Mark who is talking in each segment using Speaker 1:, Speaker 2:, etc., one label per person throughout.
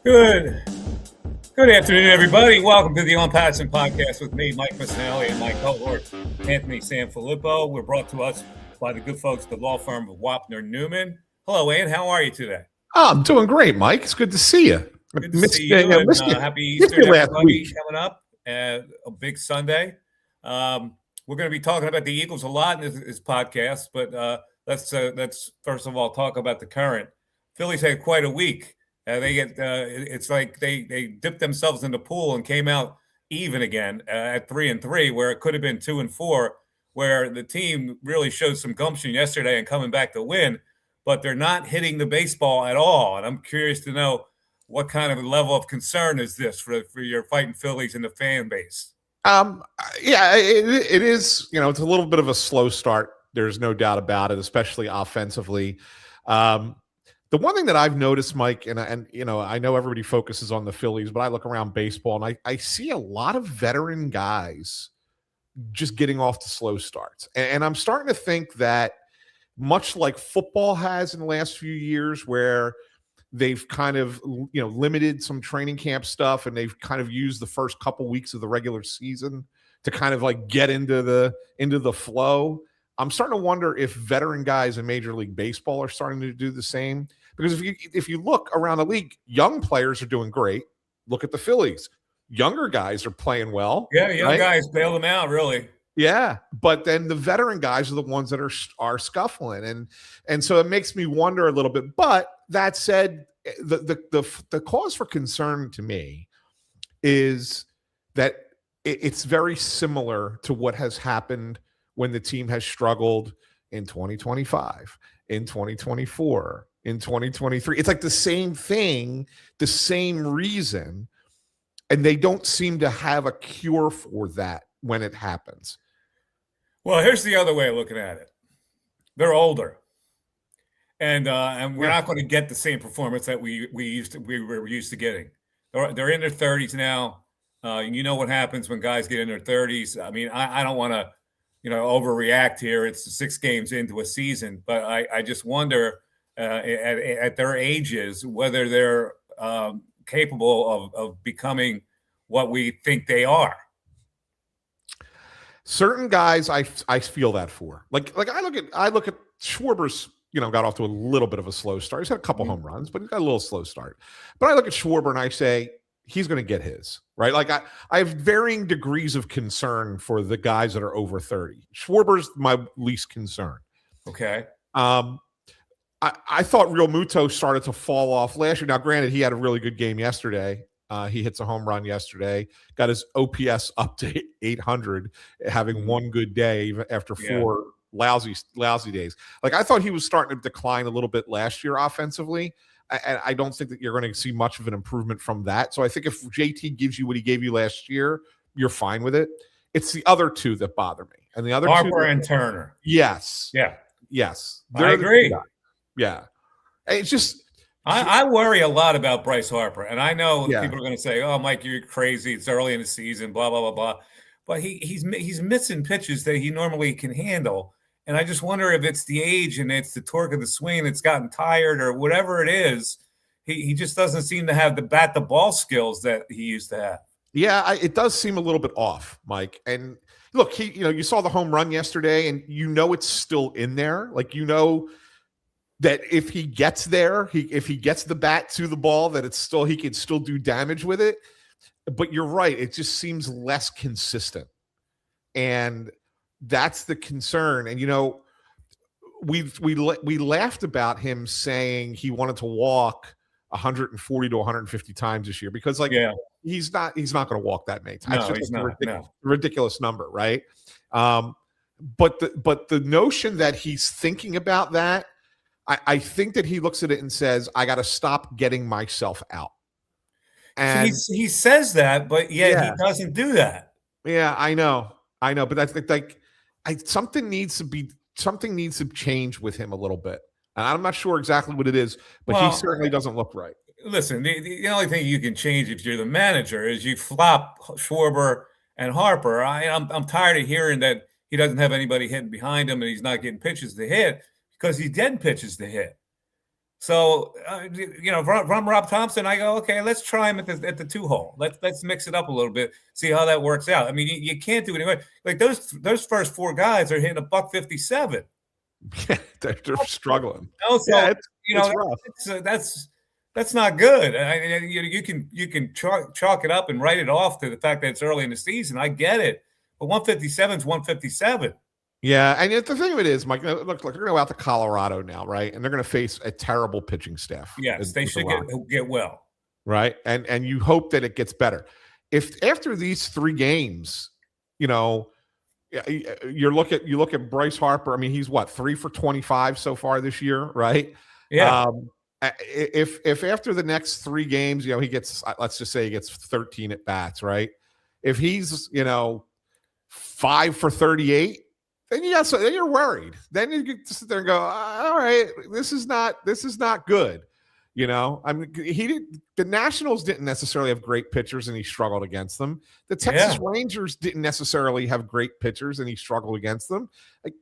Speaker 1: Good. Good afternoon, everybody. Welcome to the Pattison Podcast with me, Mike Missinelli, and my cohort, Anthony Sanfilippo. We're brought to us by the good folks at the law firm of Wapner Newman. Hello, Ann. How are you today?
Speaker 2: Oh, I'm doing great, Mike. It's good to see you.
Speaker 1: Good to see you. And, happy Easter to everybody coming up. A big Sunday. We're going to be talking about the Eagles a lot in this podcast, but let's first of all talk about the current. Phillies had quite a week. It's like they dipped themselves in the pool and came out even again at 3-3, where it could have been 2-4, where the team really showed some gumption yesterday and coming back to win, but they're not hitting the baseball at all. And I'm curious to know what kind of level of concern is this for your fighting Phillies and the fan base?
Speaker 2: It is. It's a little bit of a slow start. There's no doubt about it, especially offensively. The one thing that I've noticed, Mike, and I know everybody focuses on the Phillies, but I look around baseball and I see a lot of veteran guys just getting off to slow starts. And I'm starting to think that much like football has in the last few years, where they've kind of, limited some training camp stuff and they've kind of used the first couple weeks of the regular season to kind of like get into the flow. I'm starting to wonder if veteran guys in Major League Baseball are starting to do the same. Because if you look around the league, young players are doing great. Look at the Phillies. Younger guys are playing well.
Speaker 1: Yeah, young guys bail them out, really.
Speaker 2: Yeah, but then the veteran guys are the ones that are scuffling, and so it makes me wonder a little bit. But that said, the cause for concern to me is that it's very similar to what has happened when the team has struggled in 2025, in 2024, in 2023. It's like the same thing, the same reason, and they don't seem to have a cure for that when it happens.
Speaker 1: Well, here's the other way of looking at it. They're older, and we're not going to get the same performance that we were used to getting. They're in their 30s now. You know what happens when guys get in their 30s. I mean, I don't want to overreact here. It's 6 games into a season, but I just wonder at their ages whether they're capable of becoming what we think they are.
Speaker 2: Certain guys, I feel that for. Like I look at Schwarber's. Got off to a little bit of a slow start. He's had a couple home runs, but he's got a little slow start. But I look at Schwarber and I say, he's going to get his, right? Like I have varying degrees of concern for the guys that are over 30. Schwarber's my least concern.
Speaker 1: Okay.
Speaker 2: I thought Real Muto started to fall off last year. Now, granted, he had a really good game yesterday. He hits a home run yesterday, got his OPS up to 800, having one good day after 4 lousy days. Like I thought he was starting to decline a little bit last year offensively. And I don't think that you're going to see much of an improvement from that. So I think if JT gives you what he gave you last year, you're fine with it. It's the other two that bother me. And the other
Speaker 1: Harper and Turner.
Speaker 2: Yes.
Speaker 1: Yeah.
Speaker 2: Yes.
Speaker 1: I agree.
Speaker 2: Yeah. It's just
Speaker 1: I worry a lot about Bryce Harper. And I know people are going to say, oh, Mike, you're crazy. It's early in the season, blah, blah, blah, blah. But he's missing pitches that he normally can handle. And I just wonder if it's the age and it's the torque of the swing that's gotten tired or whatever it is. He just doesn't seem to have the ball skills that he used to have.
Speaker 2: Yeah, it does seem a little bit off, Mike. And look, you saw the home run yesterday, and it's still in there. Like that if he gets there, if he gets the bat to the ball, that he can still do damage with it. But you're right; it just seems less consistent, and that's the concern. And we laughed about him saying he wanted to walk 140 to 150 times this year because he's not going to walk that many times.
Speaker 1: No, he's not.
Speaker 2: Ridiculous number, right? But the notion that he's thinking about that, I think that he looks at it and says, I got to stop getting myself out. And
Speaker 1: he says that, but yet he doesn't do that.
Speaker 2: Yeah, I know, but that's like something needs to change with him a little bit. And I'm not sure exactly what it is, but he certainly doesn't look right.
Speaker 1: Listen, the only thing you can change if you're the manager is you flop Schwarber and Harper. I'm tired of hearing that he doesn't have anybody hitting behind him and he's not getting pitches to hit because he's getting pitches to hit. So, from Rob Thompson, I go, okay, let's try him at the 2-hole. Let's mix it up a little bit, see how that works out. I mean, you can't do it anyway. Like those first 4 guys are hitting $157.
Speaker 2: Yeah, they're struggling.
Speaker 1: So, it's rough. That's not good. You can chalk it up and write it off to the fact that it's early in the season. I get it, but 157 is 157.
Speaker 2: Yeah, and the thing of it is, Mike, look, they're going to go out to Colorado now, right? And they're going to face a terrible pitching staff.
Speaker 1: Yes, they should get well.
Speaker 2: Right? And you hope that it gets better. If after these 3 games, you look at Bryce Harper, I mean, he's what, 3 for 25 so far this year, right?
Speaker 1: Yeah.
Speaker 2: If after the next 3 games, he gets, let's just say he gets 13 at bats, right? If he's, 5 for 38, then you're worried. Then you get to sit there and go, all right, this is not good. I mean, the Nationals didn't necessarily have great pitchers and he struggled against them. The Texas Rangers didn't necessarily have great pitchers and he struggled against them. Like,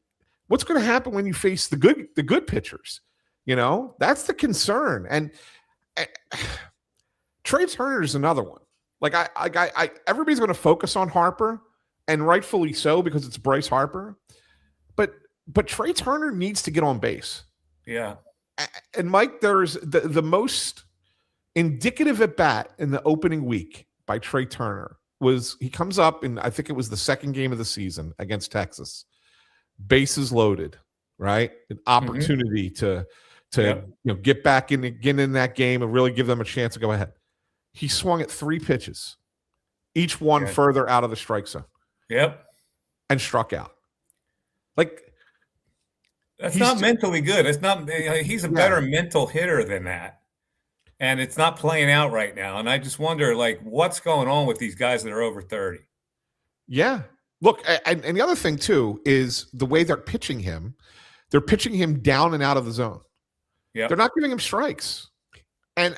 Speaker 2: what's going to happen when you face the good pitchers? That's the concern. And Trey Turner is another one. Like everybody's going to focus on Harper, and rightfully so, because it's Bryce Harper. But Trey Turner needs to get on base.
Speaker 1: Yeah.
Speaker 2: And Mike, there's the most indicative at bat in the opening week by Trey Turner was he comes up in, I think it was the second game of the season against Texas, bases loaded, right? An opportunity to get back in that game and really give them a chance to go ahead. He swung at 3 pitches, each one further out of the strike zone.
Speaker 1: Yep.
Speaker 2: And struck out. Like,
Speaker 1: that's not mentally good. It's not. He's a better mental hitter than that, and it's not playing out right now. And I just wonder, like, what's going on with these guys that are over 30?
Speaker 2: Yeah. Look, and the other thing too is the way they're pitching him. They're pitching him down and out of the zone. Yeah. They're not giving him strikes, and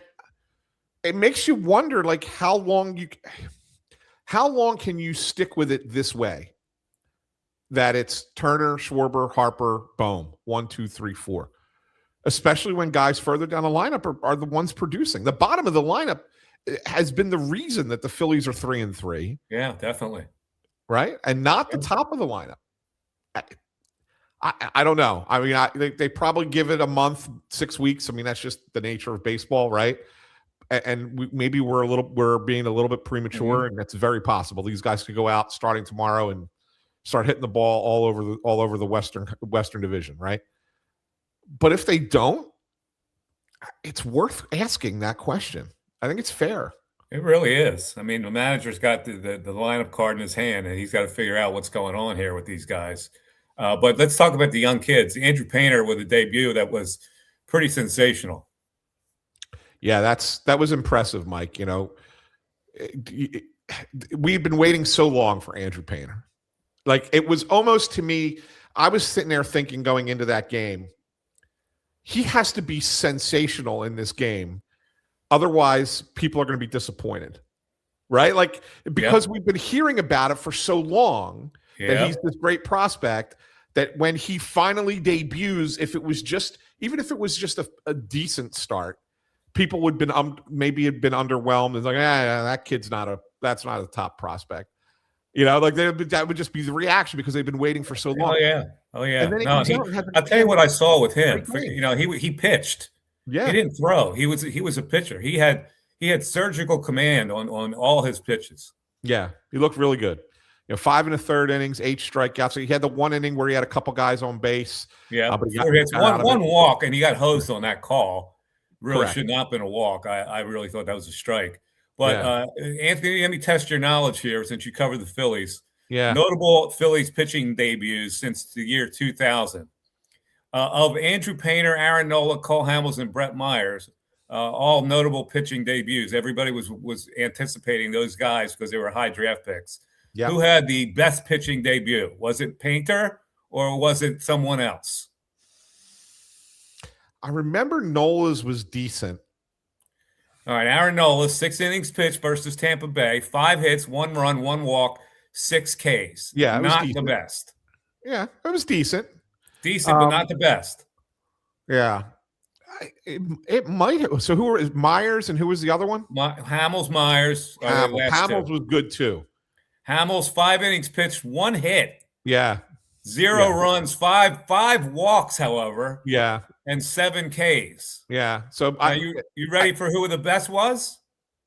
Speaker 2: it makes you wonder, like, how long can you stick with it this way? That it's Turner, Schwarber, Harper, Bohm, 1, 2, 3, 4. Especially when guys further down the lineup are the ones producing. The bottom of the lineup has been the reason that the Phillies are 3-3.
Speaker 1: Yeah, definitely.
Speaker 2: Right? And not the top of the lineup. I don't know. I mean, they probably give it a month, 6 weeks. I mean, that's just the nature of baseball, right? And maybe we're being a little bit premature, and that's very possible. These guys could go out starting tomorrow and start hitting the ball all over the Western Division, right? But if they don't, it's worth asking that question. I think it's fair.
Speaker 1: It really is. I mean, the manager's got the lineup card in his hand, and he's got to figure out what's going on here with these guys. But let's talk about the young kids. Andrew Painter with a debut that was pretty sensational.
Speaker 2: Yeah, that was impressive, Mike. We've been waiting so long for Andrew Painter. Like, it was almost, to me, I was sitting there thinking going into that game, he has to be sensational in this game. Otherwise, people are going to be disappointed, right? Like, because we've been hearing about it for so long that he's this great prospect, that when he finally debuts, even if it was just a decent start, people would have been maybe had been underwhelmed and like, that kid's that's not a top prospect. Like that would just be the reaction because they've been waiting for so long.
Speaker 1: Oh yeah. And then I'll tell you what I saw with him. He pitched. Yeah, he didn't throw. He was a pitcher. He had surgical command on all his pitches.
Speaker 2: Yeah, he looked really good. 5 1/3 innings, 8 strikeouts. So he had the 1 inning where he had a couple guys on base.
Speaker 1: Yeah, but he got one walk, and he got hosed on that call. Really should not have been a walk. I really thought that was a strike. But Anthony, let me test your knowledge here since you covered the Phillies.
Speaker 2: Yeah.
Speaker 1: Notable Phillies pitching debuts since the year 2000. Of Andrew Painter, Aaron Nola, Cole Hamels, and Brett Myers, all notable pitching debuts. Everybody was anticipating those guys because they were high draft picks. Yep. Who had the best pitching debut? Was it Painter or was it someone else?
Speaker 2: I remember Nola's was decent.
Speaker 1: All right, Aaron Nola, 6 innings pitched versus Tampa Bay, 5 hits, 1 run, 1 walk, 6 Ks.
Speaker 2: Yeah,
Speaker 1: not the best.
Speaker 2: Yeah, it was decent.
Speaker 1: Decent, but not the best.
Speaker 2: Yeah. It might have. So who were Myers and who was the other one?
Speaker 1: Hamels, Myers.
Speaker 2: Hamels was good too.
Speaker 1: Hamels, 5 innings pitched, 1 hit.
Speaker 2: Yeah.
Speaker 1: 0 runs, five walks, however.
Speaker 2: Yeah.
Speaker 1: And 7 Ks.
Speaker 2: Yeah. So
Speaker 1: you ready for who the best was?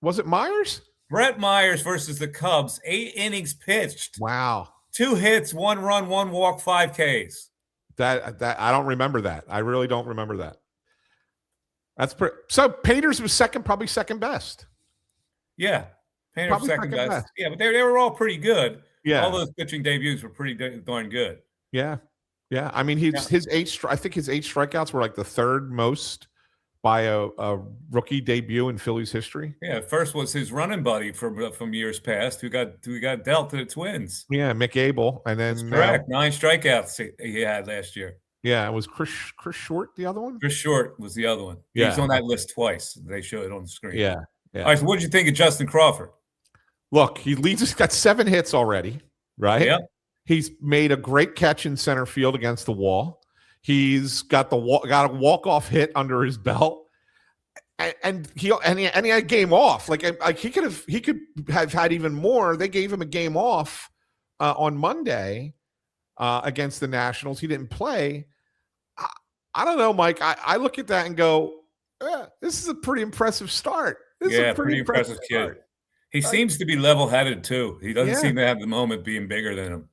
Speaker 2: Was it Myers?
Speaker 1: Brett Myers versus the Cubs, 8 innings pitched.
Speaker 2: Wow.
Speaker 1: 2 hits, 1 run, 1 walk, 5 Ks.
Speaker 2: That I don't remember that. I really don't remember that. That's so Painters was probably second best.
Speaker 1: Yeah. Painters second best. Yeah, but they were all pretty good.
Speaker 2: Yeah.
Speaker 1: All those pitching debuts were pretty darn good.
Speaker 2: Yeah. Yeah. I mean, his 8 I think his 8 strikeouts were like the third most by a rookie debut in Phillies history.
Speaker 1: Yeah, first was his running buddy from years past who got dealt to the Twins.
Speaker 2: Yeah, Mick Abel, and then
Speaker 1: that's correct. 9 strikeouts he had last year.
Speaker 2: Yeah, it was Chris Short, the other one.
Speaker 1: Chris Short was the other one.
Speaker 2: Yeah.
Speaker 1: He's on that list twice. They show it on the screen.
Speaker 2: Yeah.
Speaker 1: All right. So, what did you think of Justin Crawford?
Speaker 2: Look, he's got 7 hits already. Right.
Speaker 1: Yeah.
Speaker 2: He's made a great catch in center field against the wall. He's got a walk-off hit under his belt, and he had a game off. Like he could have had even more. They gave him a game off on Monday against the Nationals. He didn't play. I don't know, Mike. I look at that and go, this is a pretty impressive start. This is a pretty impressive
Speaker 1: kid. He seems to be level-headed too. He doesn't seem to have the moment being bigger than him.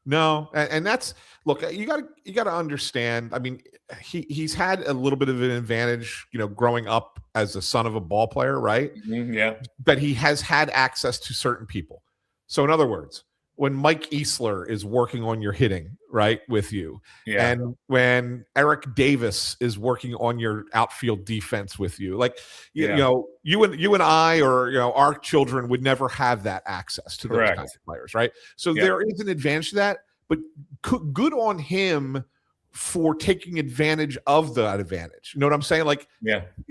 Speaker 2: No, and that's look. You got to understand. I mean, he's had a little bit of an advantage, growing up as the son of a ball player, right?
Speaker 1: Mm-hmm, yeah.
Speaker 2: But he has had access to certain people. So, in other words, when Mike Easler is working on your hitting, right, with you, and when Eric Davis is working on your outfield defense with you, like you and I, or our children would never have that access to those kinds of players, right? So there is an advantage to that, but good on him for taking advantage of that advantage. You know what I'm saying? Like,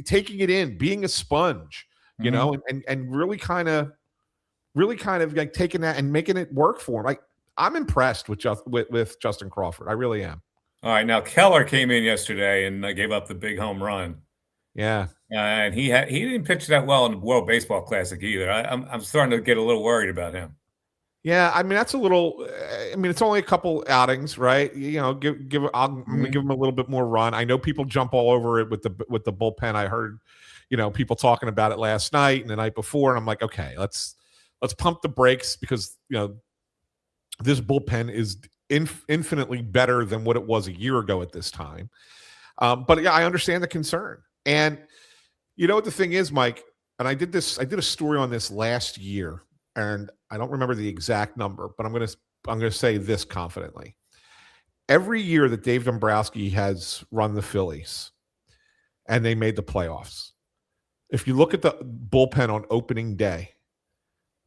Speaker 2: taking it in, being a sponge, and really kind of like taking that and making it work for him. Like, I'm impressed with Justin Crawford. I really am.
Speaker 1: All right. Now, Keller came in yesterday and gave up the big home run.
Speaker 2: Yeah.
Speaker 1: And he didn't pitch that well in the World Baseball Classic either. I'm starting to get a little worried about him.
Speaker 2: Yeah, I mean, that's a little. I mean, it's only a couple outings, right? I'm gonna give him a little bit more run. I know people jump all over it with the bullpen. I heard, people talking about it last night and the night before, and I'm like, okay, let's pump the brakes, because this bullpen is infinitely better than what it was a year ago at this time. But yeah, I understand the concern. And what the thing is, Mike, and I did a story on this last year, and I don't remember the exact number, but I'm gonna say this confidently. Every year that Dave Dombrowski has run the Phillies and they made the playoffs, if you look at the bullpen on opening day,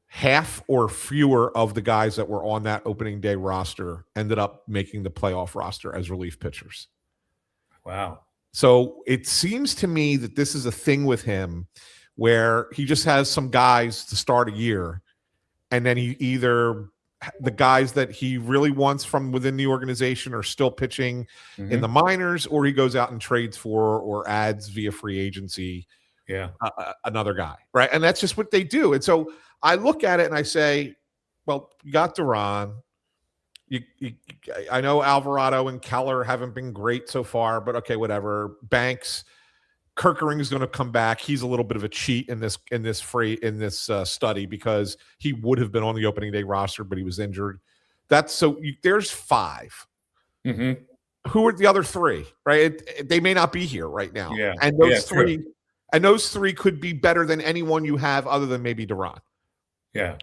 Speaker 2: half or fewer of the guys that were on that opening day roster ended up making the playoff roster as relief pitchers.
Speaker 1: Wow.
Speaker 2: So it seems to me that this is a thing with him where he just has some guys to start a year, and then he either the guys that he really wants from within the organization are still pitching in the minors, or he goes out and trades for or adds via free agency another guy, right? And that's just what they do. And so I look at it and I say, well, you got Duran. I know Alvarado and Keller haven't been great so far, but okay, whatever. Banks, Kerkering is going to come back. He's a little bit of a cheat in this study, because he would have been on the opening day roster, but he was injured. There's 5.
Speaker 1: Mm-hmm.
Speaker 2: Who are the other 3? Right? They may not be here right now.
Speaker 1: Yeah,
Speaker 2: and those three could be better than anyone you have, other than maybe Duran.
Speaker 1: Yeah,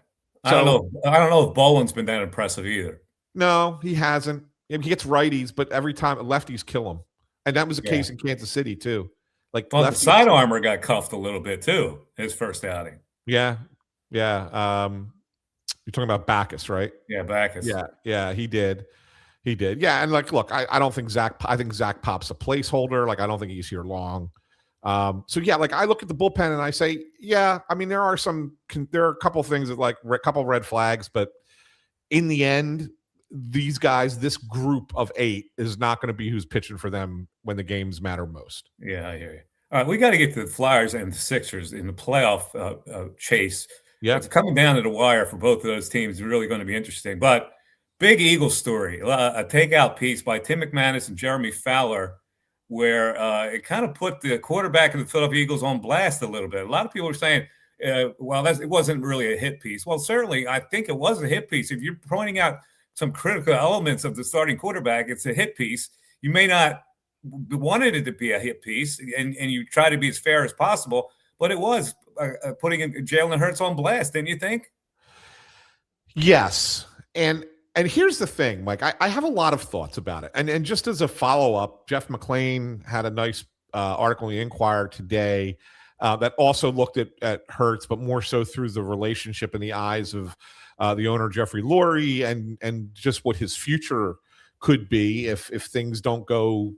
Speaker 1: I don't know if Boland's been that impressive either.
Speaker 2: No, he hasn't. He gets righties, but every time lefties kill him, and that was the case in Kansas City too.
Speaker 1: The side armor got cuffed a little bit too, his first outing.
Speaker 2: Yeah. You're talking about Backus, right?
Speaker 1: Yeah, Backus.
Speaker 2: Yeah, he did. Yeah, and look, I don't think Zach. I think Zach Pop's a placeholder. I don't think he's here long. I look at the bullpen and I say, I mean, there are a couple things that a couple red flags, but in the end, these guys, this group of 8, is not going to be who's pitching for them when the games matter most.
Speaker 1: Yeah, I hear you. All right, we got to get to the Flyers and the Sixers in the playoff chase.
Speaker 2: Yeah,
Speaker 1: it's coming down to the wire for both of those teams is really going to be interesting. But big Eagles story, a takeout piece by Tim McManus and Jeremy Fowler, where it kind of put the quarterback of the Philadelphia Eagles on blast a little bit. A lot of people are saying, it wasn't really a hit piece. Well, certainly, I think it was a hit piece. If you're pointing out some critical elements of the starting quarterback, it's a hit piece. You may not wanted it to be a hit piece, and you try to be as fair as possible, but it was putting Jalen Hurts on blast, didn't you think?
Speaker 2: Yes, and here's the thing, Mike. I have a lot of thoughts about it, and just as a follow-up, Jeff McClain had a nice article in the Inquirer today that also looked at Hurts, but more so through the relationship in the eyes of the owner, Jeffrey Lurie, and just what his future could be if things don't go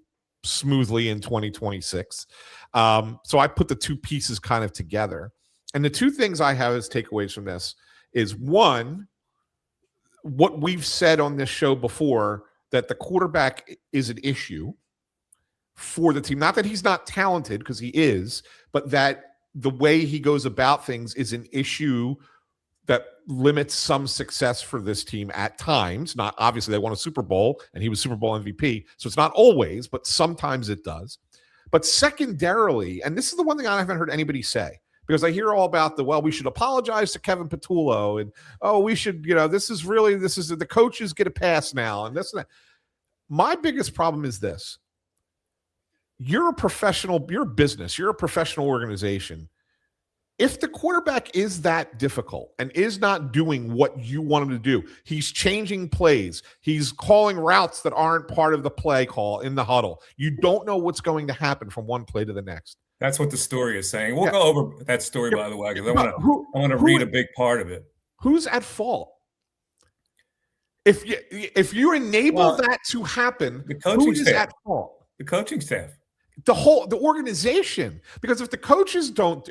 Speaker 2: smoothly in 2026. So I put the two pieces kind of together. And the two things I have as takeaways from this is, one, what we've said on this show before, that the quarterback is an issue for the team. Not that he's not talented, because he is, but that the way he goes about things is an issue that limits some success for this team at times. Not obviously, they won a Super Bowl and he was Super Bowl MVP. So it's not always, but sometimes it does. But secondarily, and this is the one thing I haven't heard anybody say, because I hear all about we should apologize to Kevin Patullo, and, we should, this is the coaches get a pass now, and this and that. My biggest problem is this. You're a professional, you're a business, you're a professional organization. If the quarterback is that difficult and is not doing what you want him to do, he's changing plays, he's calling routes that aren't part of the play call in the huddle, you don't know what's going to happen from one play to the next.
Speaker 1: That's what the story is saying. We'll go over that story, by the way, because I want to read a big part of it.
Speaker 2: Who's at fault? If you enable that to happen,
Speaker 1: the coaching
Speaker 2: who
Speaker 1: staff.
Speaker 2: is at fault?
Speaker 1: The coaching staff.
Speaker 2: The organization, because if the coaches don't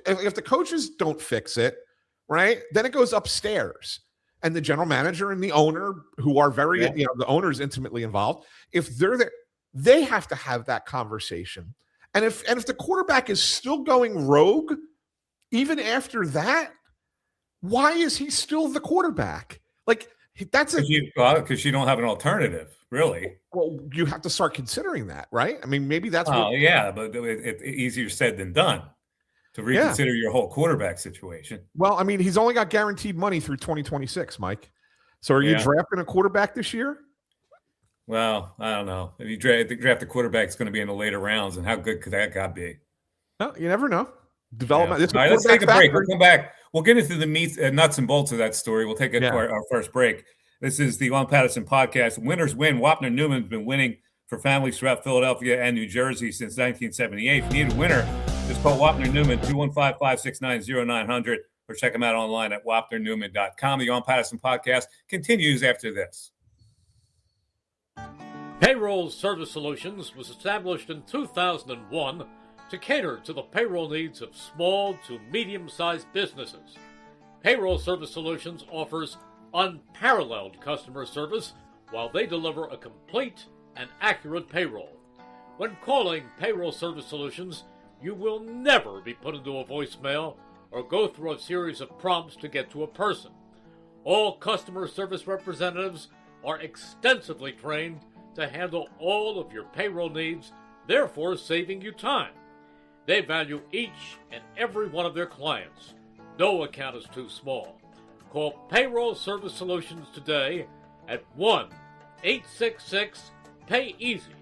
Speaker 2: fix it, right, then it goes upstairs, and the general manager and the owner, who are the owner is intimately involved. If they're there, they have to have that conversation. And if the quarterback is still going rogue, even after that, why is he still the quarterback? Like, that's
Speaker 1: because you don't have an alternative, really.
Speaker 2: Well, you have to start considering that, right? I mean, maybe that's.
Speaker 1: But it's easier said than done to reconsider your whole quarterback situation.
Speaker 2: Well, I mean, he's only got guaranteed money through 2026, Mike. So, are you drafting a quarterback this year?
Speaker 1: Well, I don't know. If you draft a quarterback, it's going to be in the later rounds, and how good could that guy be?
Speaker 2: No, you never know. Development.
Speaker 1: Yeah. All right, let's take a break. We'll come back. We'll get into the nuts and bolts of that story. We'll take our first break. This is the Pattison Podcast. Winners win. Wapner Newman's been winning for families throughout Philadelphia and New Jersey since 1978. If you need a winner, just call Wapner Newman, 215-569-0900, or check him out online at wapnernewman.com. The Pattison Podcast continues after this.
Speaker 3: Payroll Service Solutions was established in 2001 to cater to the payroll needs of small to medium-sized businesses. Payroll Service Solutions offers unparalleled customer service while they deliver a complete and accurate payroll. When calling Payroll Service Solutions, you will never be put into a voicemail or go through a series of prompts to get to a person. All customer service representatives are extensively trained to handle all of your payroll needs, therefore saving you time. They value each and every one of their clients. No account is too small. Call Payroll Service Solutions today at 1-866-PAY-EASY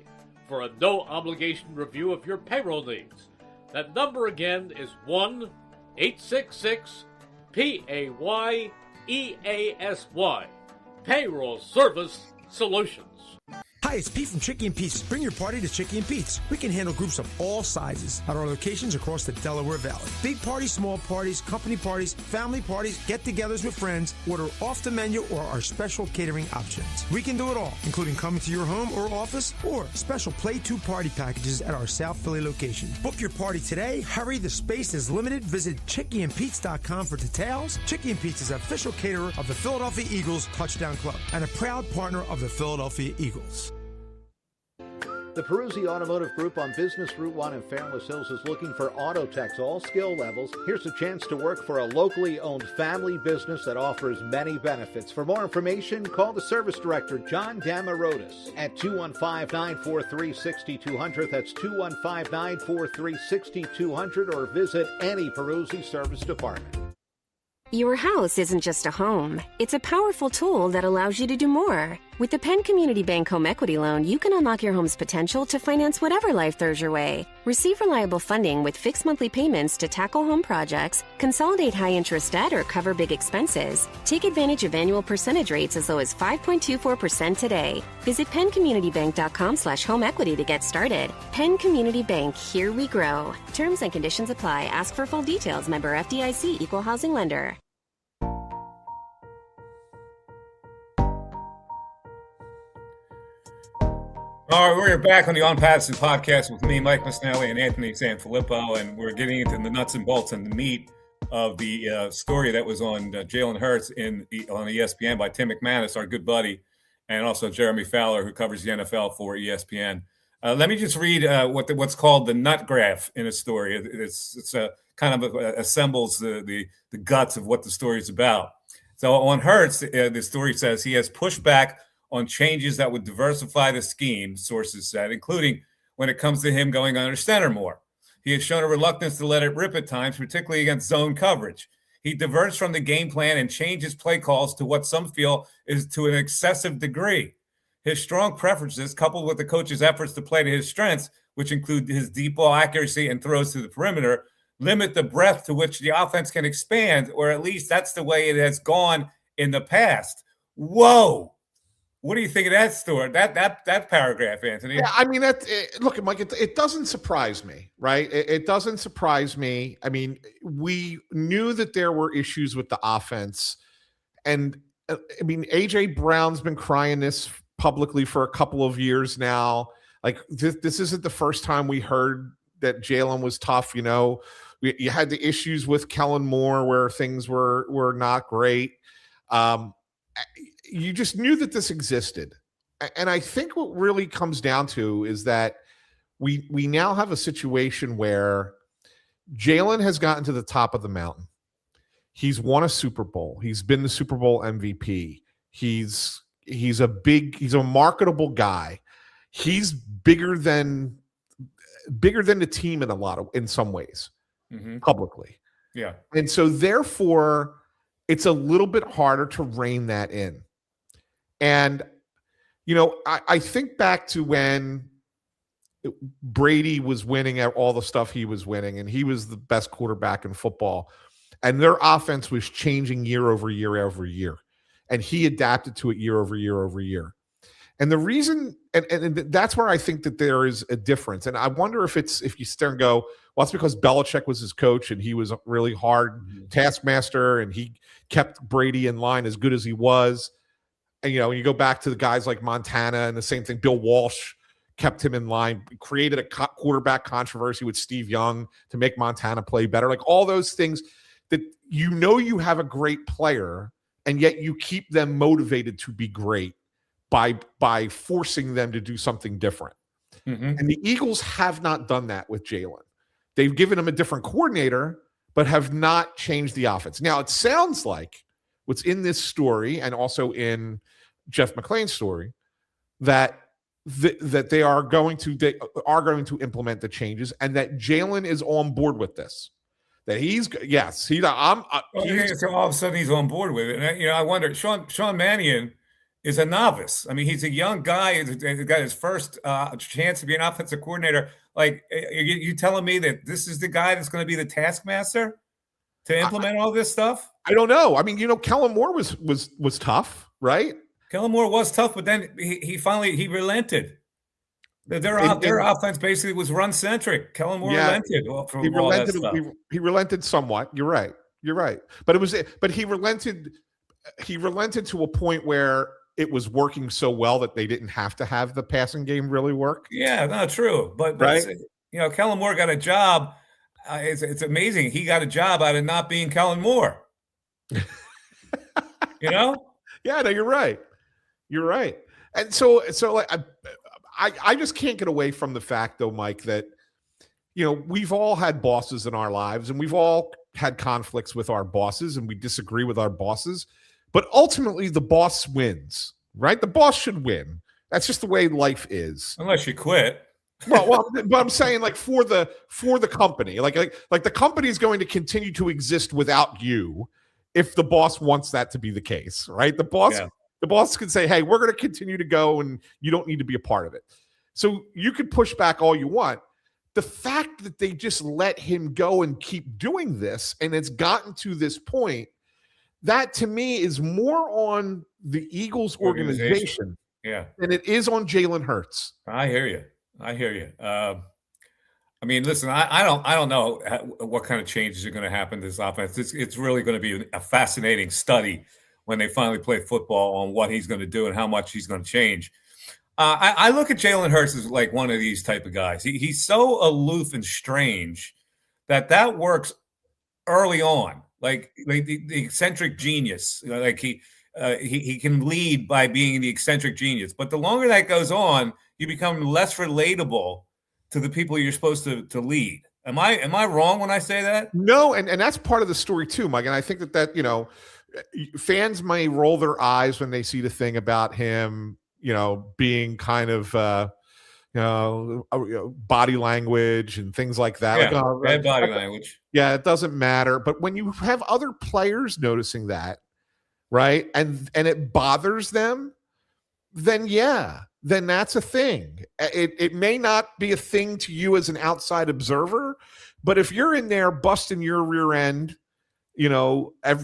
Speaker 3: for a no-obligation review of your payroll needs. That number again is 1-866-PAYEASY. Payroll Service Solutions.
Speaker 4: Hi, it's Pete from Chicky and Pete's. Bring your party to Chicky and Pete's. We can handle groups of all sizes at our locations across the Delaware Valley. Big parties, small parties, company parties, family parties, get-togethers with friends. Order off the menu or our special catering options. We can do it all, including coming to your home or office or special Play 2 party packages at our South Philly location. Book your party today. Hurry, the space is limited. Visit chickyandpete's.com for details. Chicky and Pete's is official caterer of the Philadelphia Eagles Touchdown Club and a proud partner of the Philadelphia Eagles.
Speaker 5: The Peruzzi Automotive Group on Business Route 1 in Fairless Hills is looking for auto techs, all skill levels. Here's a chance to work for a locally owned family business that offers many benefits. For more information, call the service director, John Damarotis, at 215-943-6200. That's 215-943-6200, or visit any Peruzzi service department.
Speaker 6: Your house isn't just a home. It's a powerful tool that allows you to do more. With the Penn Community Bank Home Equity Loan, you can unlock your home's potential to finance whatever life throws your way. Receive reliable funding with fixed monthly payments to tackle home projects, consolidate high-interest debt, or cover big expenses. Take advantage of annual percentage rates as low as 5.24% today. Visit PennCommunityBank.com/home equity to get started. Penn Community Bank, here we grow. Terms and conditions apply. Ask for full details. Member FDIC, Equal Housing Lender.
Speaker 1: All right, we're back on the Pattison Podcast with me, Mike Misnelli, and Anthony Sanfilippo, and we're getting into the nuts and bolts and the meat of the story that was on Jalen Hurts on ESPN by Tim McManus, our good buddy, and also Jeremy Fowler, who covers the NFL for ESPN. Let me just read what's called the nut graph in a story. It's kind of assembles the guts of what the story is about. So on Hurts, the story says he has pushed back on changes that would diversify the scheme, sources said, including when it comes to him going under center more. He has shown a reluctance to let it rip at times, particularly against zone coverage. He diverts from the game plan and changes play calls to what some feel is to an excessive degree. His strong preferences, coupled with the coach's efforts to play to his strengths, which include his deep ball accuracy and throws to the perimeter, limit the breadth to which the offense can expand, or at least that's the way it has gone in the past. Whoa! What do you think of that story? That paragraph, Anthony?
Speaker 2: Yeah, I mean, look, Mike, it doesn't surprise me, right? It doesn't surprise me. I mean, we knew that there were issues with the offense, and I mean, AJ Brown's been crying this publicly for a couple of years now. Like this isn't the first time we heard that Jalen was tough. You know, you had the issues with Kellen Moore where things were not great. You just knew that this existed. And I think what really comes down to is that we now have a situation where Jalen has gotten to the top of the mountain. He's won a Super Bowl. He's been the Super Bowl MVP. He's a marketable guy. He's bigger than the team in some ways, publicly.
Speaker 1: Yeah.
Speaker 2: And so therefore it's a little bit harder to rein that in. And, you know, I think back to when Brady was winning at all the stuff he was winning, and he was the best quarterback in football, and their offense was changing year over year, every year. And he adapted to it year over year over year. And the reason, and that's where I think that there is a difference. And I wonder if you sit there and go, well, it's because Belichick was his coach and he was a really hard taskmaster and he kept Brady in line as good as he was. And, you know, when you go back to the guys like Montana and the same thing, Bill Walsh kept him in line, created a quarterback controversy with Steve Young to make Montana play better. Like all those things that you have a great player and yet you keep them motivated to be great by forcing them to do something different. And the Eagles have not done that with Jalen. They've given him a different coordinator, but have not changed the offense. Now, it sounds like what's in this story and also in Jeff McClain's story that they are going to implement the changes and that Jalen is on board with this. That so
Speaker 1: all of a sudden he's on board with it. And I wonder, Sean Mannion is a novice. I mean, he's a young guy. He's got his first chance to be an offensive coordinator. Like, you telling me that this is the guy that's going to be the taskmaster to implement all this stuff?
Speaker 2: I don't know. I mean, Kellen Moore was tough, right?
Speaker 1: Kellen Moore was tough, but then he finally relented. Their offense basically was run centric. Kellen Moore relented from all that stuff.
Speaker 2: He relented somewhat. You're right. But he relented to a point where it was working so well that they didn't have to have the passing game really work.
Speaker 1: Yeah, not true. But
Speaker 2: right?
Speaker 1: Kellen Moore got a job. It's amazing. He got a job out of not being Kellen Moore.
Speaker 2: Yeah, no, you're right. And so like I just can't get away from the fact though, Mike, that we've all had bosses in our lives and we've all had conflicts with our bosses and we disagree with our bosses, but ultimately the boss wins, right? The boss should win. That's just the way life is.
Speaker 1: Unless you quit.
Speaker 2: Well, but I'm saying like for the company, like the company is going to continue to exist without you if the boss wants that to be the case, right? The boss can say, hey, we're going to continue to go and you don't need to be a part of it. So you can push back all you want. The fact that they just let him go and keep doing this and it's gotten to this point, that to me is more on the Eagles organization than it is on Jalen Hurts.
Speaker 1: I hear you. I mean, listen, I don't know what kind of changes are going to happen to this offense. It's really going to be a fascinating study when they finally play football on what he's going to do and how much he's going to change. I look at Jalen Hurts as like one of these type of guys. He's so aloof and strange that works early on, like the eccentric genius. Like he can lead by being the eccentric genius. But the longer that goes on, you become less relatable to the people you're supposed to lead. Am I wrong when I say that?
Speaker 2: No, and that's part of the story too, Mike. And I think that fans may roll their eyes when they see the thing about him, being kind of body language and things like that.
Speaker 1: Yeah, bad body language.
Speaker 2: Yeah, it doesn't matter. But when you have other players noticing that, right, and it bothers them, then that's a thing. It may not be a thing to you as an outside observer, but if you're in there busting your rear end,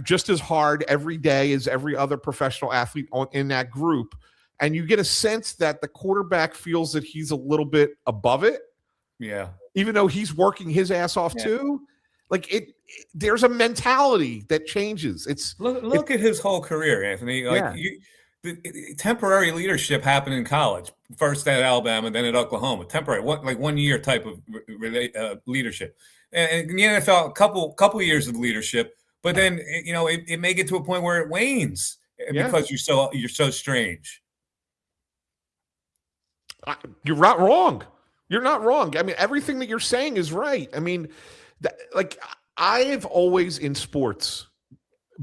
Speaker 2: just as hard every day as every other professional athlete in that group, and you get a sense that the quarterback feels that he's a little bit above it, even though he's working his ass off too, like there's a mentality that changes.
Speaker 1: Look at his whole career, Anthony. The temporary leadership happened in college, first at Alabama, then at Oklahoma. Temporary, 1 year type of leadership, and in the NFL, a couple years of leadership. But then it may get to a point where it wanes because you're so strange.
Speaker 2: You're not wrong. You're not wrong. I mean, everything that you're saying is right. I mean, I've always in sports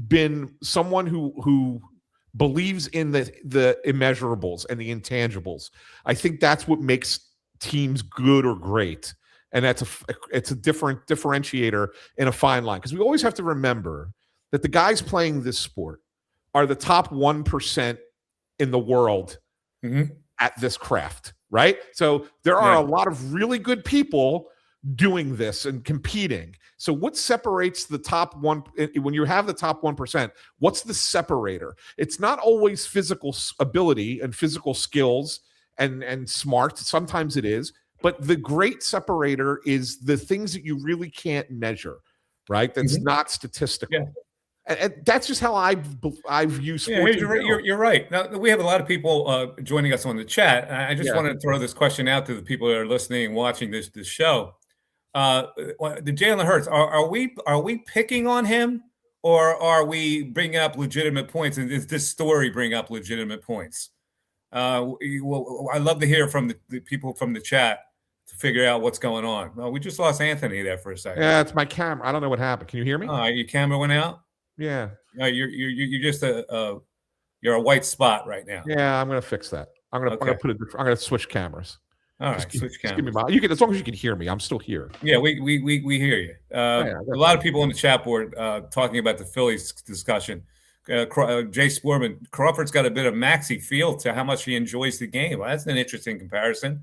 Speaker 2: been someone who believes in the immeasurables and the intangibles. I think that's what makes teams good or great. And it's a different differentiator in a fine line. Because we always have to remember that the guys playing this sport are the top 1% in the world at this craft, right? So there are a lot of really good people doing this and competing. So what separates the top one, when you have the top 1%, what's the separator? It's not always physical ability and physical skills and smart. Sometimes it is, but the great separator is the things that you really can't measure, right? That's not statistical. Yeah. And that's just how I view sports.
Speaker 1: You're right. Now, we have a lot of people joining us on the chat. I just wanted to throw this question out to the people that are listening and watching this show. The Jalen Hurts, are we picking on him, or are we bringing up legitimate points? And does this story bring up legitimate points? I'd love to hear from the people from the chat to figure out what's going on. Well, we just lost Anthony there for a second.
Speaker 2: Yeah, it's my camera. I don't know what happened. Can you hear me?
Speaker 1: Your camera went out.
Speaker 2: Yeah.
Speaker 1: No, you're just you're a white spot right now.
Speaker 2: Yeah, I'm gonna fix that. I'm gonna switch cameras.
Speaker 1: All right, switch cameras.
Speaker 2: Give me as long as you can hear me, I'm still here.
Speaker 1: Yeah, we hear you. A lot of people on the chat board talking about the Phillies discussion. Jay Sportman, Crawford's got a bit of Maxey feel to how much he enjoys the game. Well, that's an interesting comparison.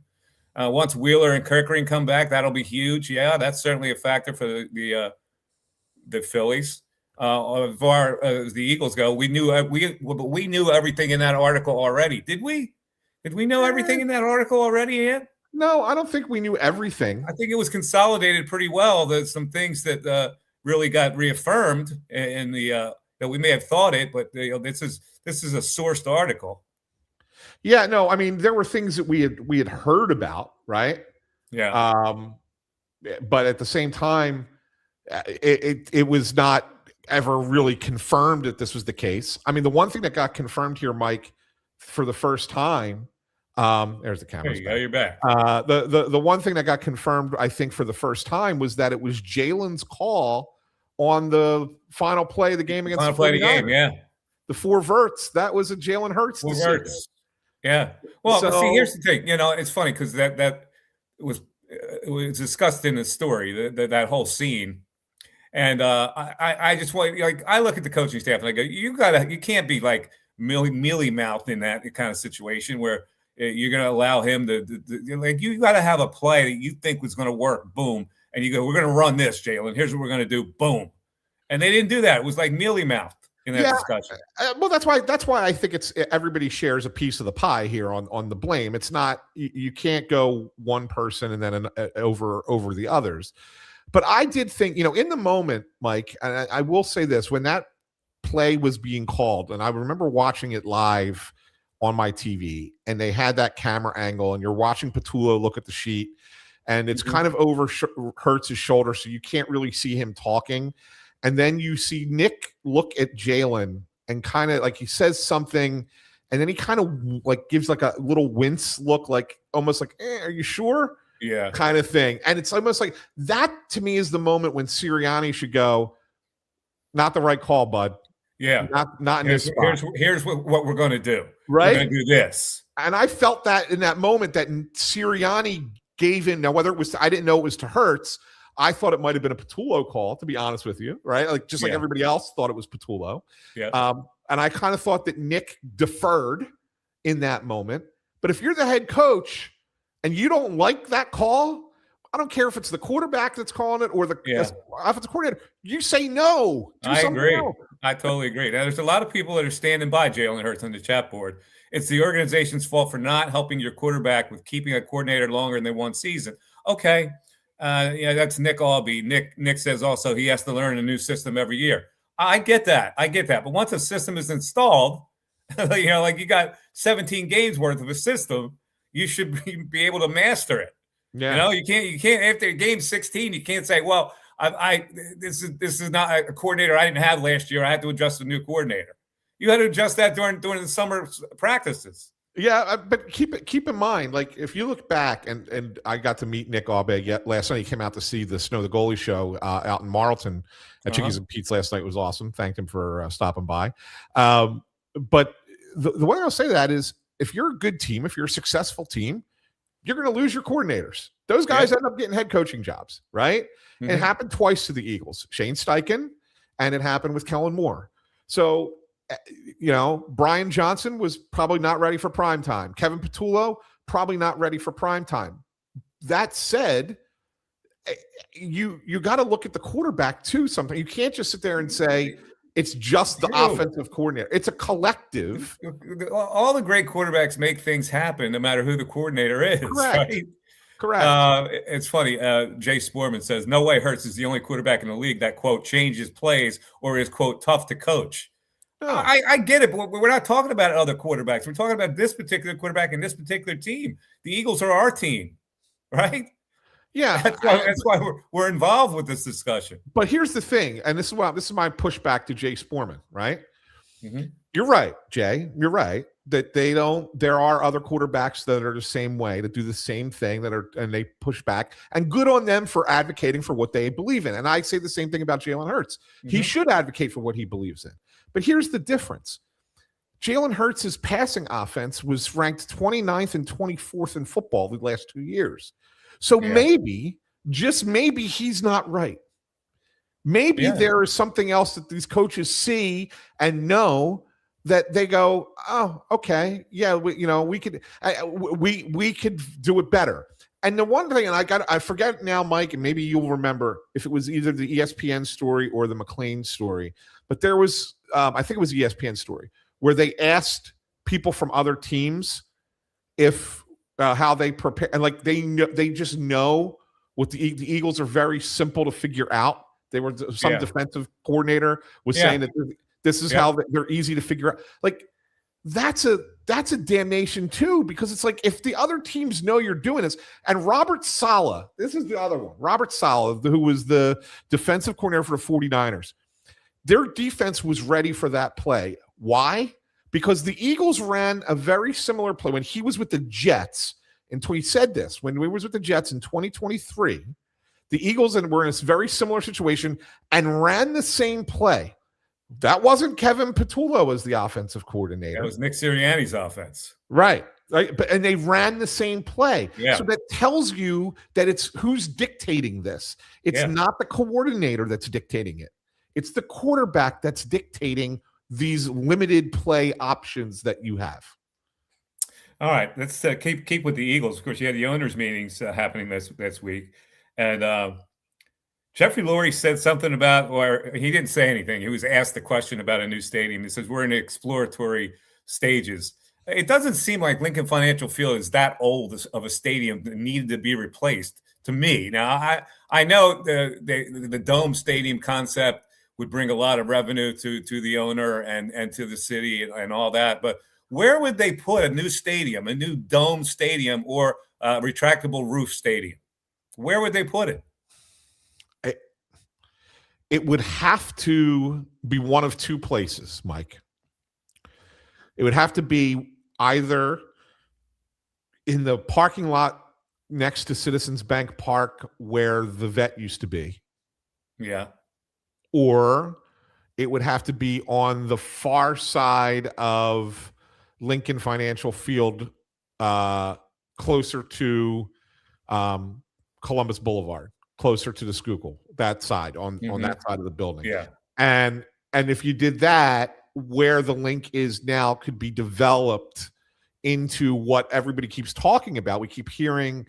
Speaker 1: Once Wheeler and Kirkering come back, that'll be huge. Yeah, that's certainly a factor for the Phillies. as far as the Eagles go. We knew everything in that article already. Did we? Did we know everything in that article already, Ant?
Speaker 2: No, I don't think we knew everything.
Speaker 1: I think it was consolidated pretty well. There's some things that really got reaffirmed in the that we may have thought it, but this is a sourced article.
Speaker 2: Yeah, no, I mean there were things that we had heard about, right?
Speaker 1: Yeah.
Speaker 2: But at the same time, it was not ever really confirmed that this was the case. I mean, the one thing that got confirmed here, Mike, for the first time, there's the camera.
Speaker 1: There you go, you're back.
Speaker 2: The one thing that got confirmed, I think, for the first time was that it was Jalen's call on the final play of the game against the 49ers.
Speaker 1: Yeah.
Speaker 2: The 4 verts, that was a Jalen Hurts.
Speaker 1: 4 verts. Yeah. Well, but see, here's the thing. It's funny because that was discussed in the story, that whole scene. And I just want, I look at the coaching staff and I go, you can't be like mealy mouthed in that kind of situation where you're going to allow him to you got to have a play that you think was going to work. Boom. And you go, we're going to run this, Jalen. Here's what we're going to do. Boom. And they didn't do that. It was like mealy mouthed in that discussion.
Speaker 2: Well, that's why I think it's everybody shares a piece of the pie here on the blame. It's not, you can't go one person and then over the others. But I did think, in the moment, Mike, and I will say this, when that play was being called, and I remember watching it live on my TV, and they had that camera angle, and you're watching Patullo look at the sheet, and it's kind of over Hurts' shoulder, so you can't really see him talking. And then you see Nick look at Jalen and kind of like he says something, and then he kind of like gives like a little wince look, like almost like, are you sure?
Speaker 1: Yeah,
Speaker 2: kind of thing. And it's almost like that to me is the moment when Sirianni should go, not the right call, bud.
Speaker 1: Yeah.
Speaker 2: Not in this spot.
Speaker 1: Here's what we're going to do.
Speaker 2: Right.
Speaker 1: We're going to do this.
Speaker 2: And I felt that in that moment that Sirianni gave in. Now, whether it was, I didn't know it was to Hurts. I thought it might have been a Patullo call, to be honest with you. Right. Like just like everybody else thought it was Patullo.
Speaker 1: Yeah.
Speaker 2: And I kind of thought that Nick deferred in that moment. But if you're the head coach and you don't like that call, I don't care if it's the quarterback that's calling it or the offensive coordinator. You say no.
Speaker 1: I agree. I totally agree. Now, there's a lot of people that are standing by Jalen Hurts on the chat board. It's the organization's fault for not helping your quarterback with keeping a coordinator longer than one season. Okay. That's Nick Albee. Nick says also he has to learn a new system every year. I get that. But once a system is installed, like you got 17 games worth of a system, you should be able to master it.
Speaker 2: Yeah.
Speaker 1: You can't after game 16, you can't say, well, this is not a coordinator I didn't have last year. I had to adjust a new coordinator. You had to adjust that during the summer practices.
Speaker 2: Yeah, but keep in mind, like if you look back, and I got to meet Nick Albee last night. He came out to see the Snow the Goalie show out in Marlton at Chickies and Pete's last night. It was awesome. Thanked him for stopping by. But the way I'll say that is, if you're a good team, if you're a successful team, you're going to lose your coordinators. Those guys end up getting head coaching jobs, right? Mm-hmm. It happened twice to the Eagles. Shane Steichen, and it happened with Kellen Moore. So, Brian Johnson was probably not ready for prime time. Kevin Patullo, probably not ready for prime time. That said, you got to look at the quarterback too. Something you can't just sit there and say it's just the offensive coordinator. It's a collective.
Speaker 1: All the great quarterbacks make things happen, no matter who the coordinator is.
Speaker 2: Correct.
Speaker 1: Right?
Speaker 2: Correct.
Speaker 1: It's funny. Jay Sporman says, "No way Hurts is the only quarterback in the league that quote changes plays or is quote tough to coach." No. I get it, but we're not talking about other quarterbacks. We're talking about this particular quarterback and this particular team. The Eagles are our team, right?
Speaker 2: Yeah,
Speaker 1: that's why we're involved with this discussion.
Speaker 2: But here's the thing, and this is my pushback to Jay Sporman, right?
Speaker 1: Mm-hmm.
Speaker 2: You're right, Jay. You're right that there are other quarterbacks that are the same way, that do the same thing, and they push back, and good on them for advocating for what they believe in. And I say the same thing about Jalen Hurts. Mm-hmm. He should advocate for what he believes in. But here's the difference. Jalen Hurts' passing offense was ranked 29th and 24th in football the last 2 years. So maybe, just maybe, he's not right. Maybe there is something else that these coaches see and know that they go, oh, okay, yeah, we could do it better. And the one thing, and I forget now, Mike, and maybe you'll remember if it was either the ESPN story or the McLean story, but there was, I think it was ESPN story, where they asked people from other teams if how they prepare, and like they just know what the Eagles are very simple to figure out. They were some defensive coordinator was saying that this is how they're easy to figure out. Like that's a damnation too, because it's like if the other teams know you're doing this, and Robert Saleh, this is the other one, Robert Saleh, who was the defensive coordinator for the 49ers, their defense was ready for that play. Why? Because the Eagles ran a very similar play when he was with the Jets. And he said this, when we was with the Jets in 2023, the Eagles were in a very similar situation and ran the same play. That wasn't Kevin Patullo as the offensive coordinator.
Speaker 1: That was Nick Sirianni's offense.
Speaker 2: Right. And they ran the same play.
Speaker 1: Yeah.
Speaker 2: So that tells you that it's who's dictating this. It's not the coordinator that's dictating it. It's the quarterback that's dictating these limited play options that you have.
Speaker 1: All right. Let's keep with the Eagles. Of course, you had the owners' meetings happening this week. And Jeffrey Lurie said something about, or he didn't say anything. He was asked the question about a new stadium. He says, we're in exploratory stages. It doesn't seem like Lincoln Financial Field is that old of a stadium that needed to be replaced to me. Now, I know the dome stadium concept would bring a lot of revenue to the owner and to the city and all that. But where would they put a new stadium, a new dome stadium or a retractable roof stadium? Where would they put it?
Speaker 2: It would have to be one of two places, Mike. It would have to be either in the parking lot next to Citizens Bank Park where the vet used to be.
Speaker 1: Yeah.
Speaker 2: Or it would have to be on the far side of Lincoln Financial Field, closer to Columbus Boulevard, closer to the Schuylkill, that side, on that side of the building.
Speaker 1: Yeah.
Speaker 2: And if you did that, where the link is now could be developed into what everybody keeps talking about. We keep hearing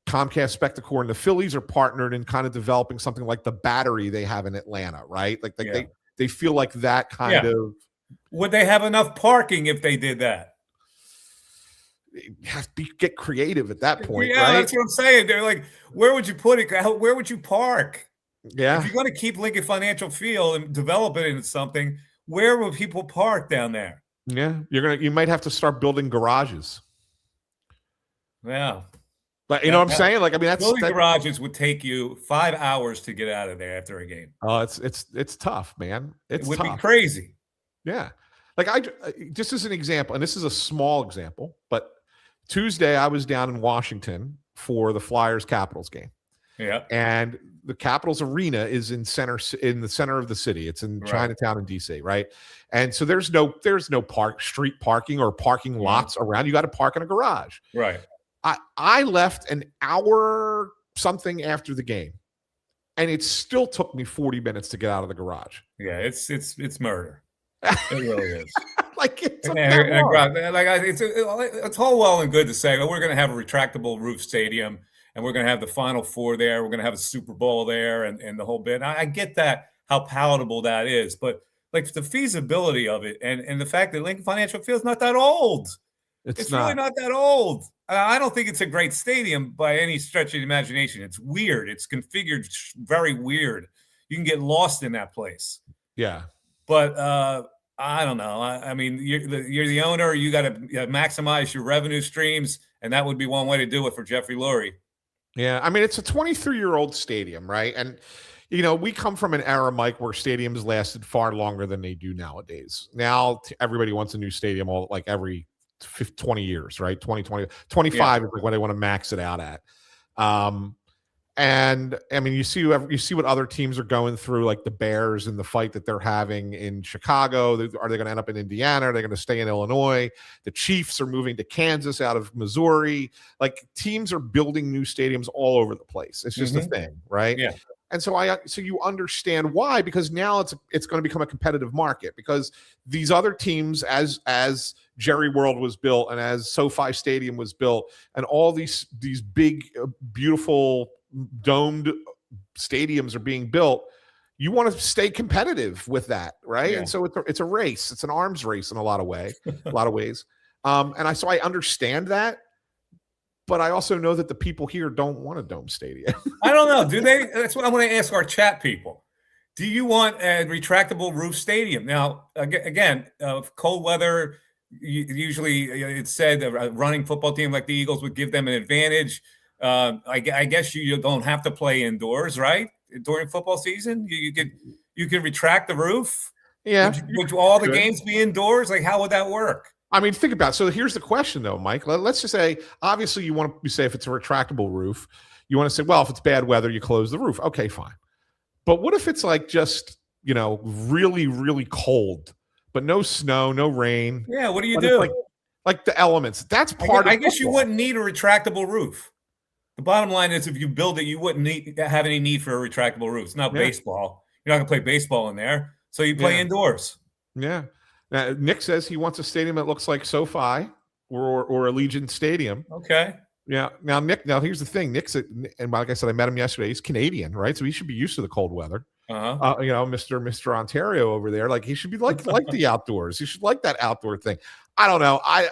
Speaker 2: Comcast, Spectacor, and the Phillies are partnered in kind of developing something like the Battery they have in Atlanta, right? Like they feel like that kind of.
Speaker 1: Would they have enough parking if they did that?
Speaker 2: You have to get creative at that point,
Speaker 1: right? That's what I'm saying. They're like, where would you put it? Where would you park?
Speaker 2: Yeah.
Speaker 1: If you're going to keep Lincoln Financial Field and develop it into something, where will people park down there?
Speaker 2: Yeah, you might have to start building garages.
Speaker 1: Yeah.
Speaker 2: But you know what I'm saying? Like, I mean,
Speaker 1: building garages would take you 5 hours to get out of there after a game.
Speaker 2: Oh, it's tough, man. It
Speaker 1: would be crazy.
Speaker 2: Yeah. Like just as an example, and this is a small example, but Tuesday I was down in Washington for the Flyers Capitals game. Yeah. And the Capitals Arena is in the center of the city. It's in Chinatown in DC, right? And so there's no street parking or parking lots around. You got to park in a garage.
Speaker 1: Right.
Speaker 2: I left an hour something after the game, and it still took me 40 minutes to get out of the garage.
Speaker 1: Yeah, it's murder. It really is. It's all well and good to say, we're going to have a retractable roof stadium and we're going to have the Final Four there. We're going to have a Super Bowl there and the whole bit. And I get that, how palatable that is. But like the feasibility of it and the fact that Lincoln Financial Field is not that old. It's really not that old. I don't think it's a great stadium by any stretch of the imagination. It's weird. It's configured very weird. You can get lost in that place.
Speaker 2: Yeah.
Speaker 1: But I don't know. I mean, you're the owner. You got to maximize your revenue streams, and that would be one way to do it for Jeffrey Lurie.
Speaker 2: Yeah, I mean, it's a 23-year-old stadium, right? And, you know, we come from an era, Mike, where stadiums lasted far longer than they do nowadays. Now everybody wants a new stadium every 20 years, right? 25 is like when they want to max it out at. And I mean, you see what other teams are going through, like the Bears and the fight that they're having in Chicago. Are they going to end up in Indiana? Are they going to stay in Illinois? The Chiefs are moving to Kansas out of Missouri. Like teams are building new stadiums all over the place. It's just a thing, right?
Speaker 1: Yeah.
Speaker 2: And so you understand why, because now it's going to become a competitive market, because these other teams, as Jerry World was built and as SoFi Stadium was built and all these big, beautiful domed stadiums are being built, you want to stay competitive with that, right? Yeah. And so it's a race. It's an arms race in a lot of ways. So I understand that. But I also know that the people here don't want a dome stadium.
Speaker 1: I don't know. Do they? That's what I want to ask our chat people. Do you want a retractable roof stadium? Now, again, cold weather, usually it's said a running football team like the Eagles would give them an advantage. I guess you don't have to play indoors, right? During football season, you can retract the roof.
Speaker 2: Yeah.
Speaker 1: Would all the games be indoors? Like, how would that work?
Speaker 2: I mean, think about it. So here's the question, though, Mike. Let's just say, obviously, you want to say if it's a retractable roof, you want to say, well, if it's bad weather, you close the roof. Okay, fine. But what if it's like just, really, really cold, but no snow, no rain?
Speaker 1: Yeah, what do you do?
Speaker 2: Like the elements. That's part of
Speaker 1: I guess you wouldn't need a retractable roof. The bottom line is if you build it, you wouldn't have any need for a retractable roof. It's not baseball. You're not going to play baseball in there. So you play indoors.
Speaker 2: Yeah. Now, Nick says he wants a stadium that looks like SoFi or Allegiant Stadium.
Speaker 1: Okay.
Speaker 2: Yeah. Now, Nick, here's the thing. Nick's, and like I said, I met him yesterday. He's Canadian, right? So he should be used to the cold weather. Mr. Ontario over there, like he should be like the outdoors. He should like that outdoor thing. I don't know. I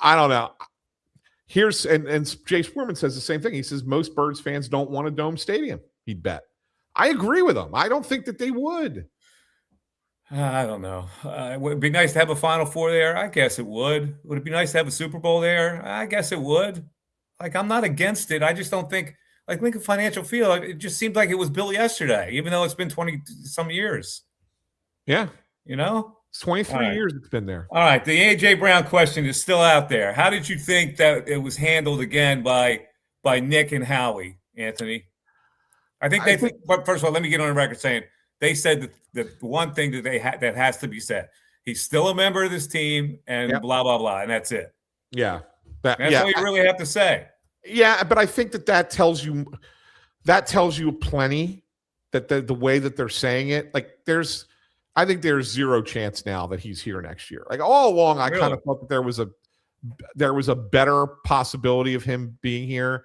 Speaker 2: don't know. Here's and Jay Sportman says the same thing. He says most Birds fans don't want a dome stadium. He'd bet. I agree with him. I don't think that they would.
Speaker 1: I don't know. Would it be nice to have a Final Four there? I guess it would. Would it be nice to have a Super Bowl there? I guess it would. Like, I'm not against it. I just don't think, like Lincoln Financial Field, it just seemed like it was built yesterday, even though it's been 20-some years.
Speaker 2: Yeah.
Speaker 1: It's
Speaker 2: 23 years it's been there.
Speaker 1: All right. The A.J. Brown question is still out there. How did you think that it was handled again by Nick and Howie, Anthony? I think but first of all, let me get on the record saying they said that the one thing that that has to be said. He's still a member of this team and blah, blah, blah. And that's it.
Speaker 2: Yeah.
Speaker 1: That's all you really have to say.
Speaker 2: Yeah. But I think that tells you plenty that the way that they're saying it, like I think there's zero chance now that he's here next year. Like all along, I kind of thought that there was a better possibility of him being here.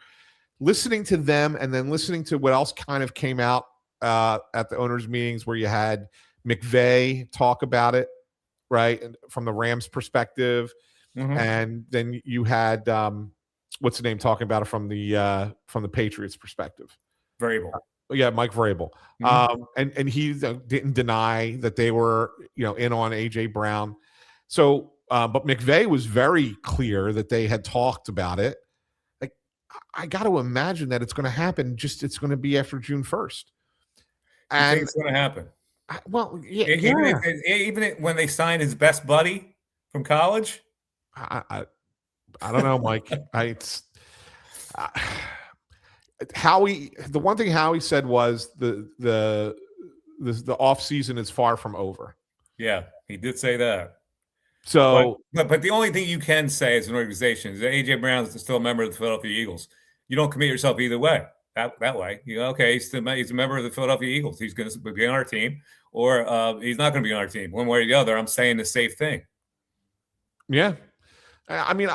Speaker 2: Listening to them and then listening to what else kind of came out at the owners' meetings where you had McVay talk about it, right, and from the Rams' perspective, and then you had what's the name talking about it from the Patriots' perspective,
Speaker 1: Vrabel.
Speaker 2: Yeah, Mike Vrabel. And he didn't deny that they were, in on A.J. Brown. So, but McVay was very clear that they had talked about it. Like, I got to imagine that it's going to happen. It's going to be after June 1st. And
Speaker 1: you think it's going to happen?
Speaker 2: Even
Speaker 1: when they sign his best buddy from college.
Speaker 2: I don't know, Mike. Howie, the one thing Howie said was the off season is far from over.
Speaker 1: Yeah, he did say that.
Speaker 2: So,
Speaker 1: but the only thing you can say as an organization is that AJ Brown is still a member of the Philadelphia Eagles. You don't commit yourself either way. That way, he's a member of the Philadelphia Eagles. He's going to be on our team, or he's not going to be on our team. One way or the other, I'm saying the safe thing.
Speaker 2: Yeah, I mean,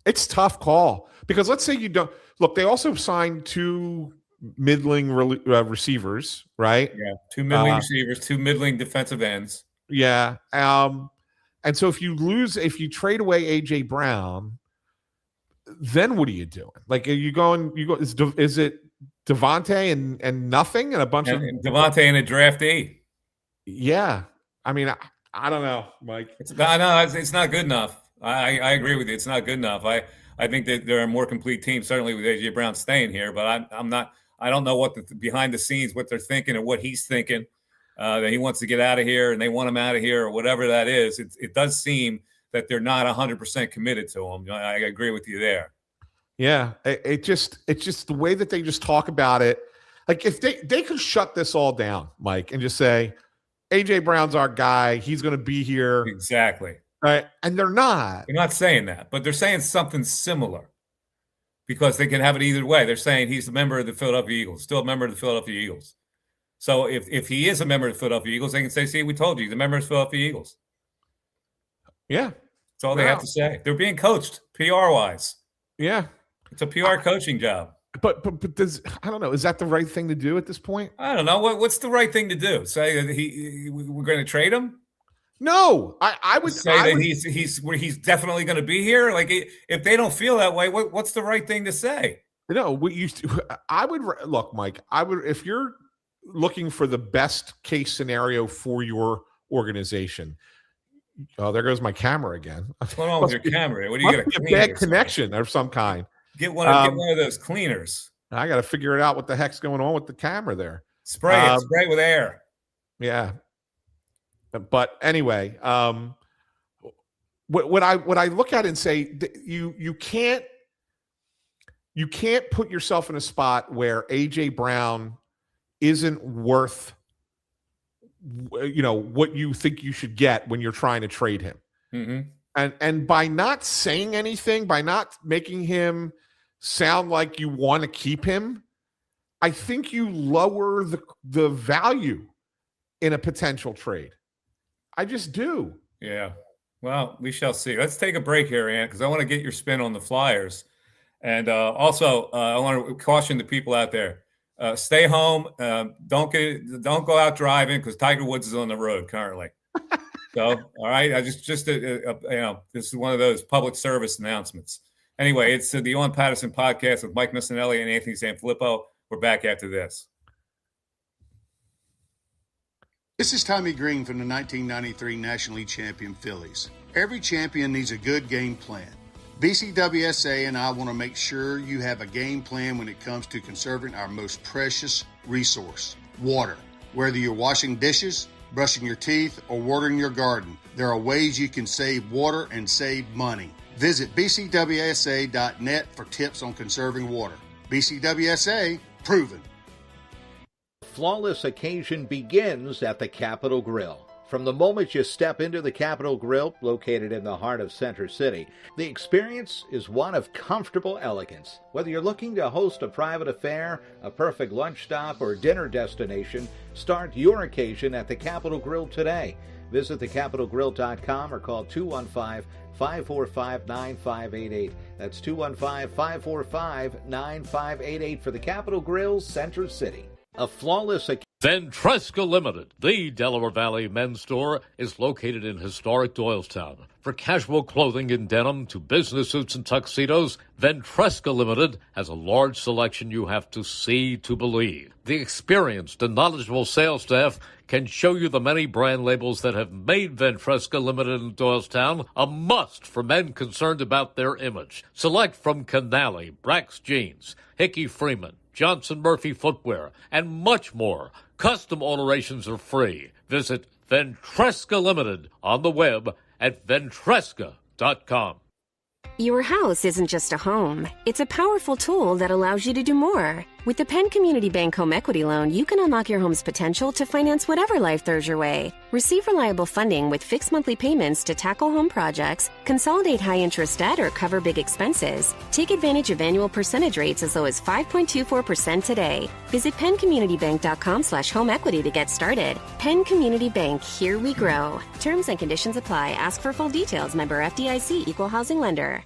Speaker 2: it's a tough call because let's say you don't. Look, they also signed two middling receivers, right?
Speaker 1: Yeah, two middling receivers, two middling defensive ends.
Speaker 2: Yeah. And so if you trade away A.J. Brown, then what are you doing? Like, are you go, is it Devontae and nothing and a bunch of
Speaker 1: Devontae and a draftee?
Speaker 2: Yeah. I mean, I don't know, Mike.
Speaker 1: It's not good enough. I agree with you. It's not good enough. I think that there are more complete teams, certainly with A.J. Brown staying here, but I'm not. I don't know what behind the scenes, what they're thinking or what he's thinking, that he wants to get out of here and they want him out of here or whatever that is. It does seem that they're not 100% committed to him. I agree with you there.
Speaker 2: Yeah, it's just the way that they just talk about it. Like if they could shut this all down, Mike, and just say, A.J. Brown's our guy. He's going to be here.
Speaker 1: Exactly.
Speaker 2: Right. And they're not.
Speaker 1: They're not saying that, but they're saying something similar. because they can have it either way. They're saying he's a member of the Philadelphia Eagles, still a member of the Philadelphia Eagles. So if he is a member of the Philadelphia Eagles, they can say, see, we told you, he's a member of the Philadelphia Eagles.
Speaker 2: Yeah.
Speaker 1: That's all they have to say. They're being coached PR-wise.
Speaker 2: Yeah.
Speaker 1: It's a PR coaching job.
Speaker 2: But I don't know. Is that the right thing to do at this point?
Speaker 1: I don't know. What's the right thing to do? Say that we're going to trade him?
Speaker 2: No, I would
Speaker 1: say that he's definitely going to be here. Like, if they don't feel that way, what's the right thing to say?
Speaker 2: No, I would look, Mike. If you're looking for the best case scenario for your organization. Oh, there goes my camera again.
Speaker 1: What's going on with your camera? What do you got?
Speaker 2: A bad connection of some kind.
Speaker 1: Get one of those cleaners.
Speaker 2: I got to figure it out. What the heck's going on with the camera there?
Speaker 1: Spray it. Spray it with air.
Speaker 2: Yeah. But anyway, what I look at and say, you can't put yourself in a spot where AJ Brown isn't worth what you think you should get when you're trying to trade him.
Speaker 1: Mm-hmm.
Speaker 2: And by not saying anything, by not making him sound like you want to keep him, I think you lower the value in a potential trade. I just do.
Speaker 1: Yeah. Well, we shall see. Let's take a break here, Ant, because I want to get your spin on the Flyers. And also, I want to caution the people out there. Stay home. Don't go out driving because Tiger Woods is on the road currently. So, all right. I just this is one of those public service announcements. Anyway, it's the On Pattison Podcast with Mike Missinelli and Anthony Sanfilippo. We're back after this.
Speaker 7: This is Tommy Green from the 1993 National League champion Phillies. Every champion needs a good game plan. BCWSA and I want to make sure you have a game plan when it comes to conserving our most precious resource, water. Whether you're washing dishes, brushing your teeth, or watering your garden, there are ways you can save water and save money. Visit bcwsa.net for tips on conserving water. BCWSA, proven.
Speaker 5: Flawless occasion begins at the Capitol Grill. From the moment you step into the Capitol Grill, located in the heart of Center City, the experience is one of comfortable elegance. Whether you're looking to host a private affair, a perfect lunch stop, or dinner destination, start your occasion at the Capitol Grill today. Visit thecapitolgrill.com or call 215-545-9588. That's 215-545-9588 for the Capitol Grill, Center City. A flawless occasion.
Speaker 3: Ventresca Limited, the Delaware Valley men's store, is located in historic Doylestown. For casual clothing in denim to business suits and tuxedos, Ventresca Limited has a large selection you have to see to believe. The experienced and knowledgeable sales staff can show you the many brand labels that have made Ventresca Limited in Doylestown a must for men concerned about their image. Select from Canali, Brax Jeans, Hickey Freeman, Johnson Murphy Footwear, and much more. Custom alterations are free. Visit Ventresca Limited on the web at ventresca.com.
Speaker 6: Your house isn't just a home. It's a powerful tool that allows you to do more. With the Penn Community Bank Home Equity Loan, you can unlock your home's potential to finance whatever life throws your way. Receive reliable funding with fixed monthly payments to tackle home projects, consolidate high-interest debt, or cover big expenses. Take advantage of annual percentage rates as low as 5.24% today. Visit PennCommunityBank.com/home equity to get started. Penn Community Bank, here we grow. Terms and conditions apply. Ask for full details. Member FDIC, Equal Housing Lender.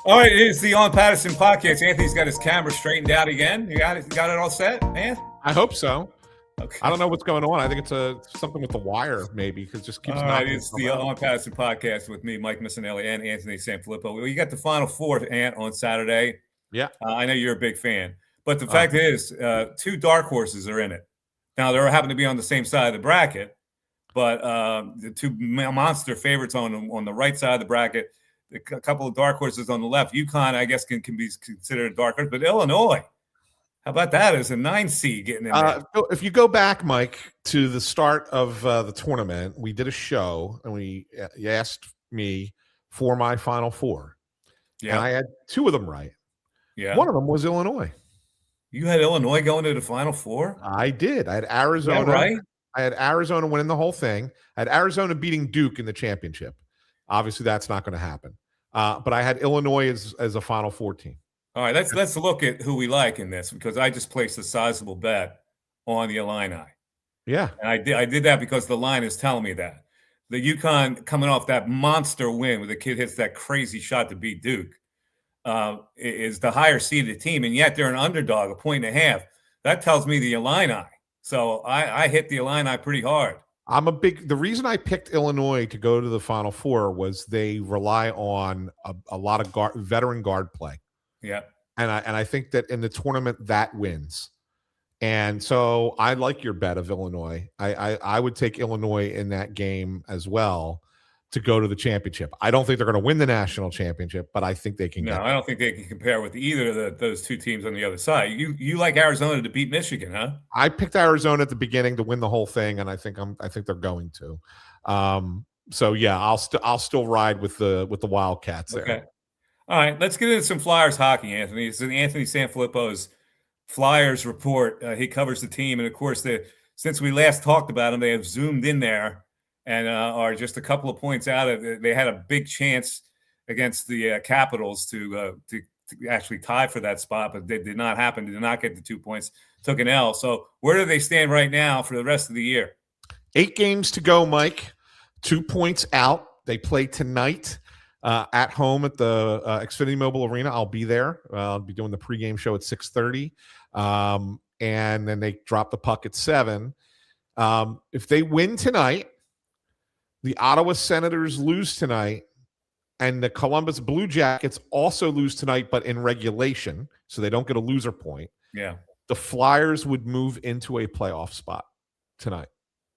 Speaker 1: All right, it's the On Pattison Podcast. Anthony's got his camera straightened out again. You got it all set, man?
Speaker 2: I hope so.
Speaker 1: Okay.
Speaker 2: I don't know what's going on. I think it's something with the wire, maybe, because it just keeps.
Speaker 1: All right, it's the On Pattison Podcast with me, Mike Missinelli, and Anthony Sanfilippo. Well, you got the Final Four, Ant, on Saturday.
Speaker 2: Yeah,
Speaker 1: I know you're a big fan, but the fact is, two dark horses are in it. Now, they happen to be on the same side of the bracket, but the two monster favorites on the right side of the bracket. A couple of dark horses on the left. UConn, I guess, can be considered a dark horse, but Illinois, how about that as a 9 seed getting in there?
Speaker 2: If you go back, Mike, to the start of the tournament, we did a show, and you asked me for my Final Four. Yeah. And I had two of them right.
Speaker 1: Yeah.
Speaker 2: One of them was Illinois.
Speaker 1: You had Illinois going to the Final Four?
Speaker 2: I did. I had Arizona.
Speaker 1: Right?
Speaker 2: I had Arizona winning the whole thing. I had Arizona beating Duke in the championship. Obviously, that's not going to happen. But I had Illinois as a Final Four team.
Speaker 1: All right, let's look at who we like in this, because I just placed a sizable bet on the Illini.
Speaker 2: Yeah.
Speaker 1: And I did that because the line is telling me that. The UConn coming off that monster win where the kid hits that crazy shot to beat Duke is the higher seeded team, and yet they're an underdog, 1.5. That tells me the Illini. So I hit the Illini pretty hard.
Speaker 2: The reason I picked Illinois to go to the Final Four was they rely on a lot of veteran guard play.
Speaker 1: Yeah.
Speaker 2: And I think that in the tournament that wins. And so I like your bet of Illinois. I would take Illinois in that game as well to go to the championship. I don't think they're going to win the national championship, but I think they can.
Speaker 1: No, I don't think they can compare with either of those two teams on the other side. You like Arizona to beat Michigan, huh?
Speaker 2: I picked Arizona at the beginning to win the whole thing, and I think they're going to. So yeah, I'll still ride with the Wildcats there.
Speaker 1: Okay. All right, let's get into some Flyers hockey, Anthony. It's Anthony Sanfilippo's Flyers report. He covers the team, and of course, since we last talked about them, they have zoomed in there and are just a couple of points out of. They had a big chance against the Capitals to actually tie for that spot, but they did not happen. They did not get the 2 points. Took an L. So where do they stand right now for the rest of the year?
Speaker 2: 8 games to go, Mike. 2 points out. They play tonight at home at the Xfinity Mobile Arena. I'll be there. I'll be doing the pregame show at 6:30. And then they drop the puck at 7. If they win tonight, the Ottawa Senators lose tonight, and the Columbus Blue Jackets also lose tonight, but in regulation, so they don't get a loser point.
Speaker 1: Yeah.
Speaker 2: The Flyers would move into a playoff spot tonight.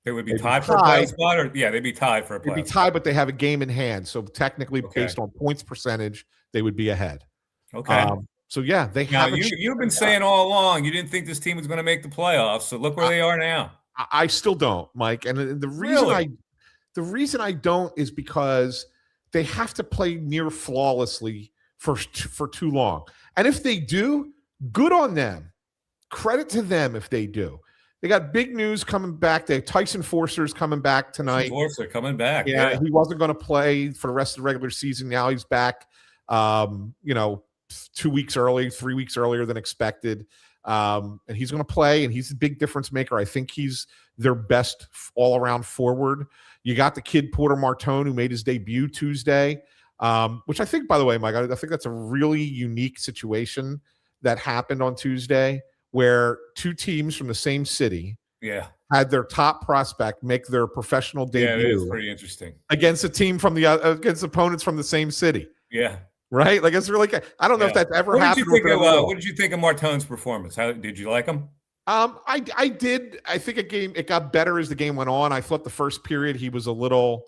Speaker 1: They would be tied for a playoff spot? They'd be tied for a playoff spot.
Speaker 2: They'd be tied, but they have a game in hand. So technically, based on points percentage, they would be ahead.
Speaker 1: Okay.
Speaker 2: So, yeah, they
Speaker 1: have you've been saying all along you didn't think this team was going to make the playoffs, so look where they are now.
Speaker 2: I still don't, Mike. And the reason I don't is because they have to play near flawlessly for too long. And if they do, good on them. Credit to them if they do. They got big news coming back. They have Tyson Forster's coming back tonight.
Speaker 1: Forster coming back.
Speaker 2: Yeah, he wasn't going to play for the rest of the regular season. Now he's back, 2 weeks early, 3 weeks earlier than expected. And he's going to play, and he's a big difference maker. I think he's their best all-around forward. You got the kid Porter Martone, who made his debut Tuesday, which I think, by the way, Mike, I think that's a really unique situation that happened on Tuesday, where 2 teams from the same city had their top prospect make their professional debut.
Speaker 1: Yeah, it is pretty interesting.
Speaker 2: Against a team against opponents from the same city.
Speaker 1: Yeah.
Speaker 2: Right? Like, it's really, I don't know if that's ever happened.
Speaker 1: What did you think of Martone's performance? How did you like him?
Speaker 2: I did. I think it got better as the game went on. I thought the first period he was a little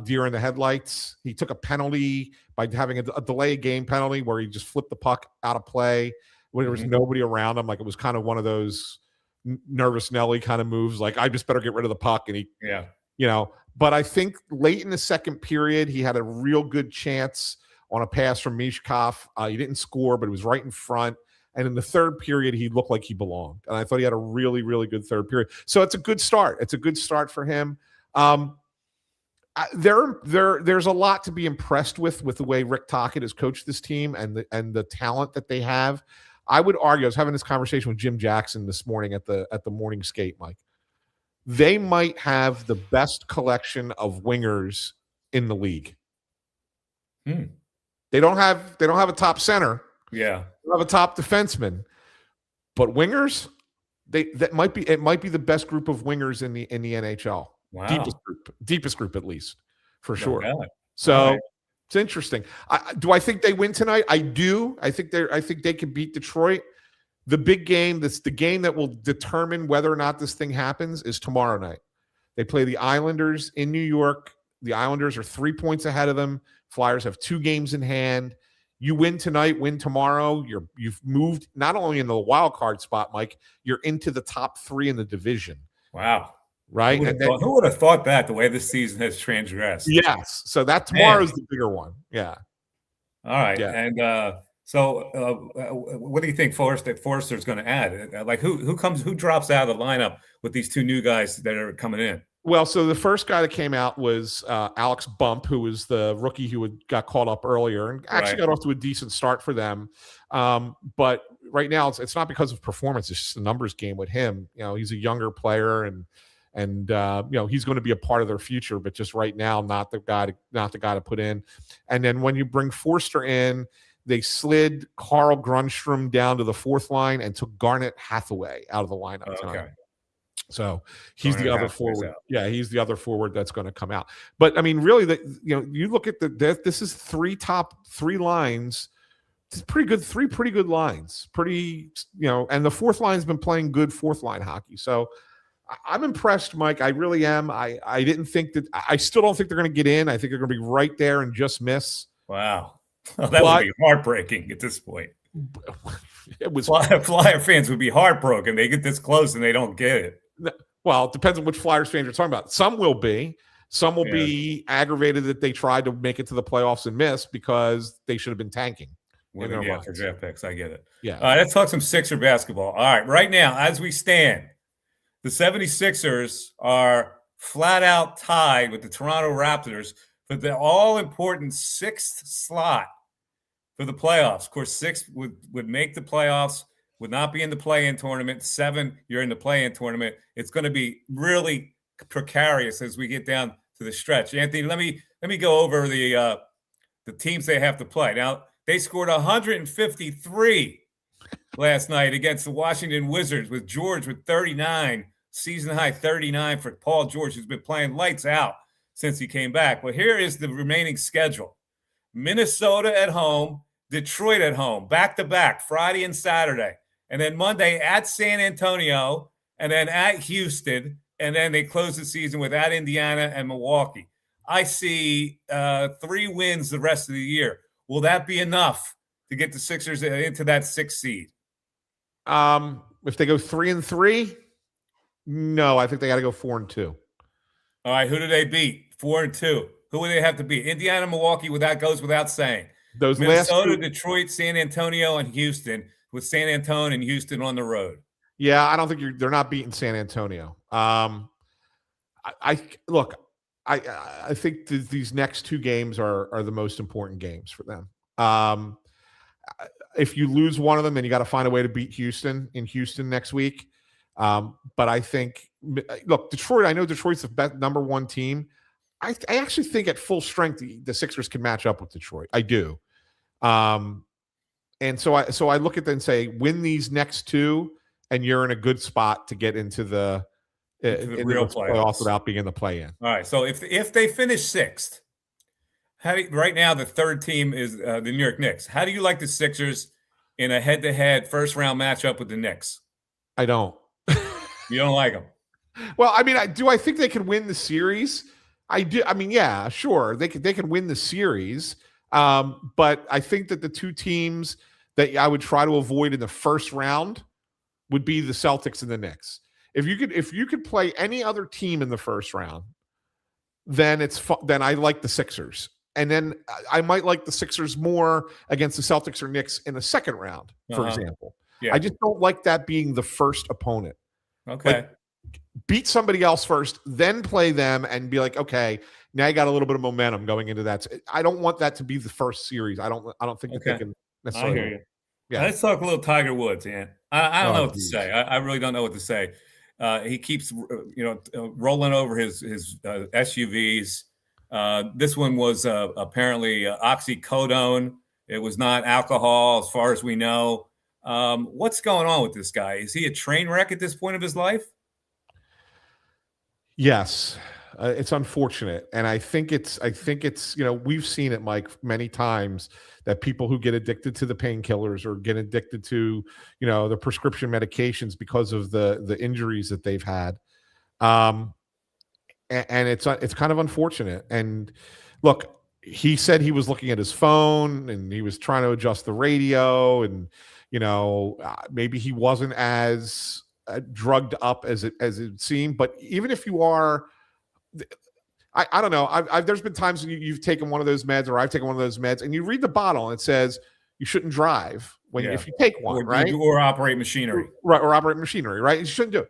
Speaker 2: deer in the headlights. He took a penalty by having a delay game penalty where he just flipped the puck out of play when there was nobody around him. Like, it was kind of one of those nervous Nelly kind of moves. Like, I just better get rid of the puck. And but I think late in the second period, he had a real good chance on a pass from Mishkov. He didn't score, but he was right in front. And in the third period, he looked like he belonged. And I thought he had a really, really good third period. So it's a good start. It's a good start for him. There's a lot to be impressed with the way Rick Tocchet has coached this team and the talent that they have. I would argue, I was having this conversation with Jim Jackson this morning at the morning skate, Mike. They might have the best collection of wingers in the league. They don't have a top center.
Speaker 1: Yeah.
Speaker 2: They don't have a top defenseman. But wingers, it might be the best group of wingers in the NHL.
Speaker 1: Wow.
Speaker 2: Deepest group at least, for sure.
Speaker 1: God.
Speaker 2: So it's interesting. Do I think they win tonight? I do. I think they can beat Detroit. The big game, that's the game that will determine whether or not this thing happens, is tomorrow night. They play the Islanders in New York. The Islanders are 3 points ahead of them. Flyers have 2 games in hand. You win tonight, win tomorrow. You've moved not only in the wild card spot, Mike, you're into the top 3 in the division.
Speaker 1: Wow.
Speaker 2: Right?
Speaker 1: Who would have thought that, the way this season has transgressed?
Speaker 2: Yes. So that tomorrow's the bigger one. Yeah.
Speaker 1: All right.
Speaker 2: Yeah.
Speaker 1: And So, what do you think Forrester's going to add? Like, who drops out of the lineup with these two new guys that are coming in?
Speaker 2: Well, so the first guy that came out was Alex Bump, who was the rookie who got called up earlier and actually got off to a decent start for them. But right now, it's not because of performance; it's just a numbers game with him. He's a younger player, and he's going to be a part of their future. But just right now, not the guy to put in. And then when you bring Forster in, they slid Carl Grunstrom down to the fourth line and took Garnet Hathaway out of the lineup tonight. So he's the other forward. Yeah, he's the other forward that's going to come out. But I mean, really, you look at this is top three lines. It's pretty good. Three pretty good lines. And the fourth line's been playing good fourth line hockey. So I'm impressed, Mike. I really am. I didn't think that. I still don't think they're going to get in. I think they're going to be right there and just miss.
Speaker 1: Wow. That would be heartbreaking at this point.
Speaker 2: It was
Speaker 1: Flyer fans would be heartbroken. They get this close and they don't get it.
Speaker 2: Well, it depends on which Flyers fans you're talking about. Some will be. Some will be aggravated that they tried to make it to the playoffs and miss because they should have been tanking.
Speaker 1: For draft picks. I get it.
Speaker 2: Yeah.
Speaker 1: All right, let's talk some Sixer basketball. All right, right now, as we stand, the 76ers are flat out tied with the Toronto Raptors for the all-important sixth slot for the playoffs. Of course, 6 would make the playoffs, would not be in the play-in tournament. 7, you're in the play-in tournament. It's going to be really precarious as we get down to the stretch. Anthony, let me go over the teams they have to play. Now, they scored 153 last night against the Washington Wizards with George with 39, season-high 39 for Paul George, who's been playing lights out since he came back. Well, here is the remaining schedule. Minnesota at home, Detroit at home, back-to-back, Friday and Saturday. And then Monday at San Antonio, and then at Houston, and then they close the season with at Indiana and Milwaukee. I see 3 wins the rest of the year. Will that be enough to get the Sixers into that 6th seed?
Speaker 2: If they go 3-3, no, I think they got to go 4-2.
Speaker 1: All right, who do they beat? 4-2. Who would they have to beat? Indiana, Milwaukee. That goes without saying.
Speaker 2: Those
Speaker 1: Minnesota, Detroit, San Antonio, and Houston. With San Antonio and Houston on the road.
Speaker 2: Yeah, I don't think they're not beating San Antonio. I think these next 2 games are the most important games for them. If you lose one of them, then you got to find a way to beat Houston in Houston next week. But I think, look, Detroit. I know Detroit's the best number 1 team. I actually think at full strength the Sixers can match up with Detroit. I do. And so I look at them and say, win these next 2, and you're in a good spot to get into the real playoffs without being in the play-in.
Speaker 1: All right. So if they finish 6th, right now the 3rd team is the New York Knicks. How do you like the Sixers in a head-to-head first-round matchup with the Knicks?
Speaker 2: I don't.
Speaker 1: You don't like them?
Speaker 2: Well, I mean, I think they can win the series? I do. I mean, yeah, sure, they can win the series. But I think that the 2 teams that I would try to avoid in the first round would be the Celtics and the Knicks. If you could play any other team in the first round, then then I like the Sixers. And then I might like the Sixers more against the Celtics or Knicks in the second round, for example. Yeah. I just don't like that being the first opponent.
Speaker 1: Okay.
Speaker 2: Like, beat somebody else first, then play them and be like, okay, now you got a little bit of momentum going into that. I don't want that to be the first series. I don't think that they can necessarily.
Speaker 1: I hear you. Yeah. Let's talk a little Tiger Woods, man. I don't know what to say. I really don't know what to say. He keeps, rolling over his SUVs. This one was apparently oxycodone. It was not alcohol, as far as we know. What's going on with this guy? Is he a train wreck at this point of his life?
Speaker 2: Yes. It's unfortunate. And I think it's, we've seen it, Mike, many times that people who get addicted to the painkillers or get addicted to, the prescription medications because of the injuries that they've had. And it's kind of unfortunate. And look, he said he was looking at his phone and he was trying to adjust the radio and, maybe he wasn't as drugged up as it seemed. But even if you are, I don't know. There's been times when you've taken one of those meds or I've taken one of those meds and you read the bottle and it says, You shouldn't drive if you take one, right?
Speaker 1: Or operate machinery.
Speaker 2: Right, or operate machinery, right? You shouldn't do it.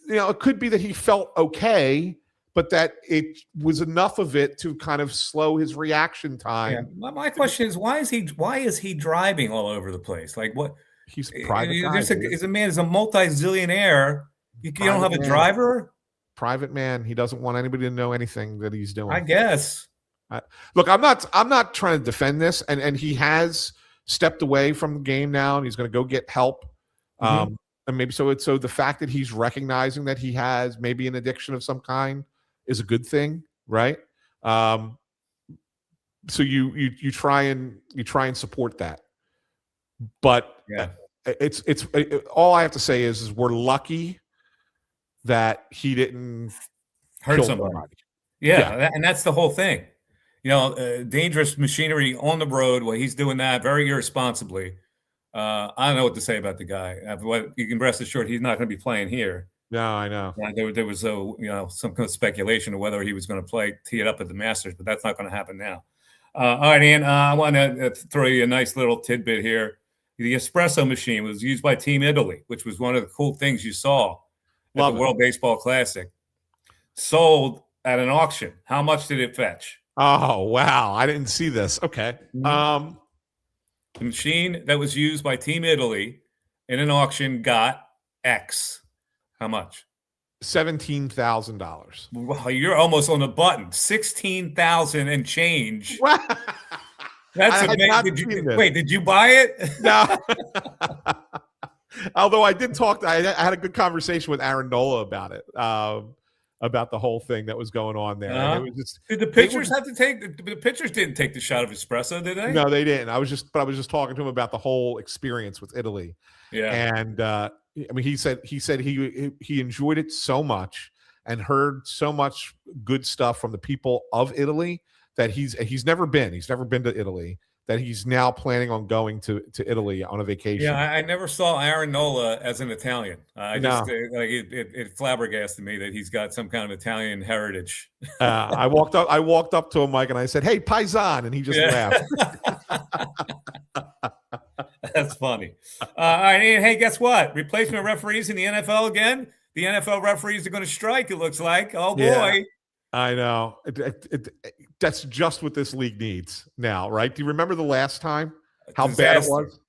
Speaker 2: It could be that he felt okay, but that it was enough of it to kind of slow his reaction time.
Speaker 1: Yeah. My question is, why is he driving all over the place? Like what?
Speaker 2: He's a private guy.
Speaker 1: He's a multi-zillionaire. You don't have a driver?
Speaker 2: Private man. He doesn't want anybody to know anything that he's doing.
Speaker 1: I guess.
Speaker 2: Look, I'm not trying to defend this, and he has stepped away from the game now, and he's going to go get help. And maybe so the fact that he's recognizing that he has maybe an addiction of some kind is a good thing, right? So you try and support that, but it's all I have to say is we're lucky that he didn't
Speaker 1: hurt somebody. And that's the whole thing. Dangerous machinery on the road. Well, he's doing that very irresponsibly. I don't know what to say about the guy. You can rest assured he's not going to be playing here.
Speaker 2: No, I know.
Speaker 1: There was some kind of speculation of whether he was going to tee it up at the Masters, but that's not going to happen now. All right, Ian, I want to throw you a nice little tidbit here. The espresso machine was used by Team Italy, which was one of the cool things you saw at the World Baseball Classic. Sold at an auction. How much did it fetch?
Speaker 2: Oh, wow. I didn't see this. Okay.
Speaker 1: The machine that was used by Team Italy in an auction got X. How much?
Speaker 2: $17,000.
Speaker 1: Well, you're almost on the button. $16,000 and change. That's amazing. Did you buy it?
Speaker 2: No. Although I did I had a good conversation with Aaron Nola about it. About the whole thing that was going on there. It was just,
Speaker 1: did the pitchers have to take? The pitchers didn't take the shot of espresso, did they?
Speaker 2: No, they didn't. I was just talking to him about the whole experience with Italy.
Speaker 1: Yeah,
Speaker 2: and he said he enjoyed it so much and heard so much good stuff from the people of Italy that he's never been to Italy. That he's now planning on going to Italy on a vacation.
Speaker 1: Yeah, I never saw Aaron Nola as an Italian. It flabbergasted me that he's got some kind of Italian heritage.
Speaker 2: I walked up to him, Mike, and I said, "Hey, Paisan," and he just laughed.
Speaker 1: That's funny. All right, Ian, hey, guess what? Replacement referees in the NFL again. The NFL referees are going to strike, it looks like. Oh, boy.
Speaker 2: Yeah. I know. That's just what this league needs now, right? Do you remember the last time how bad it was?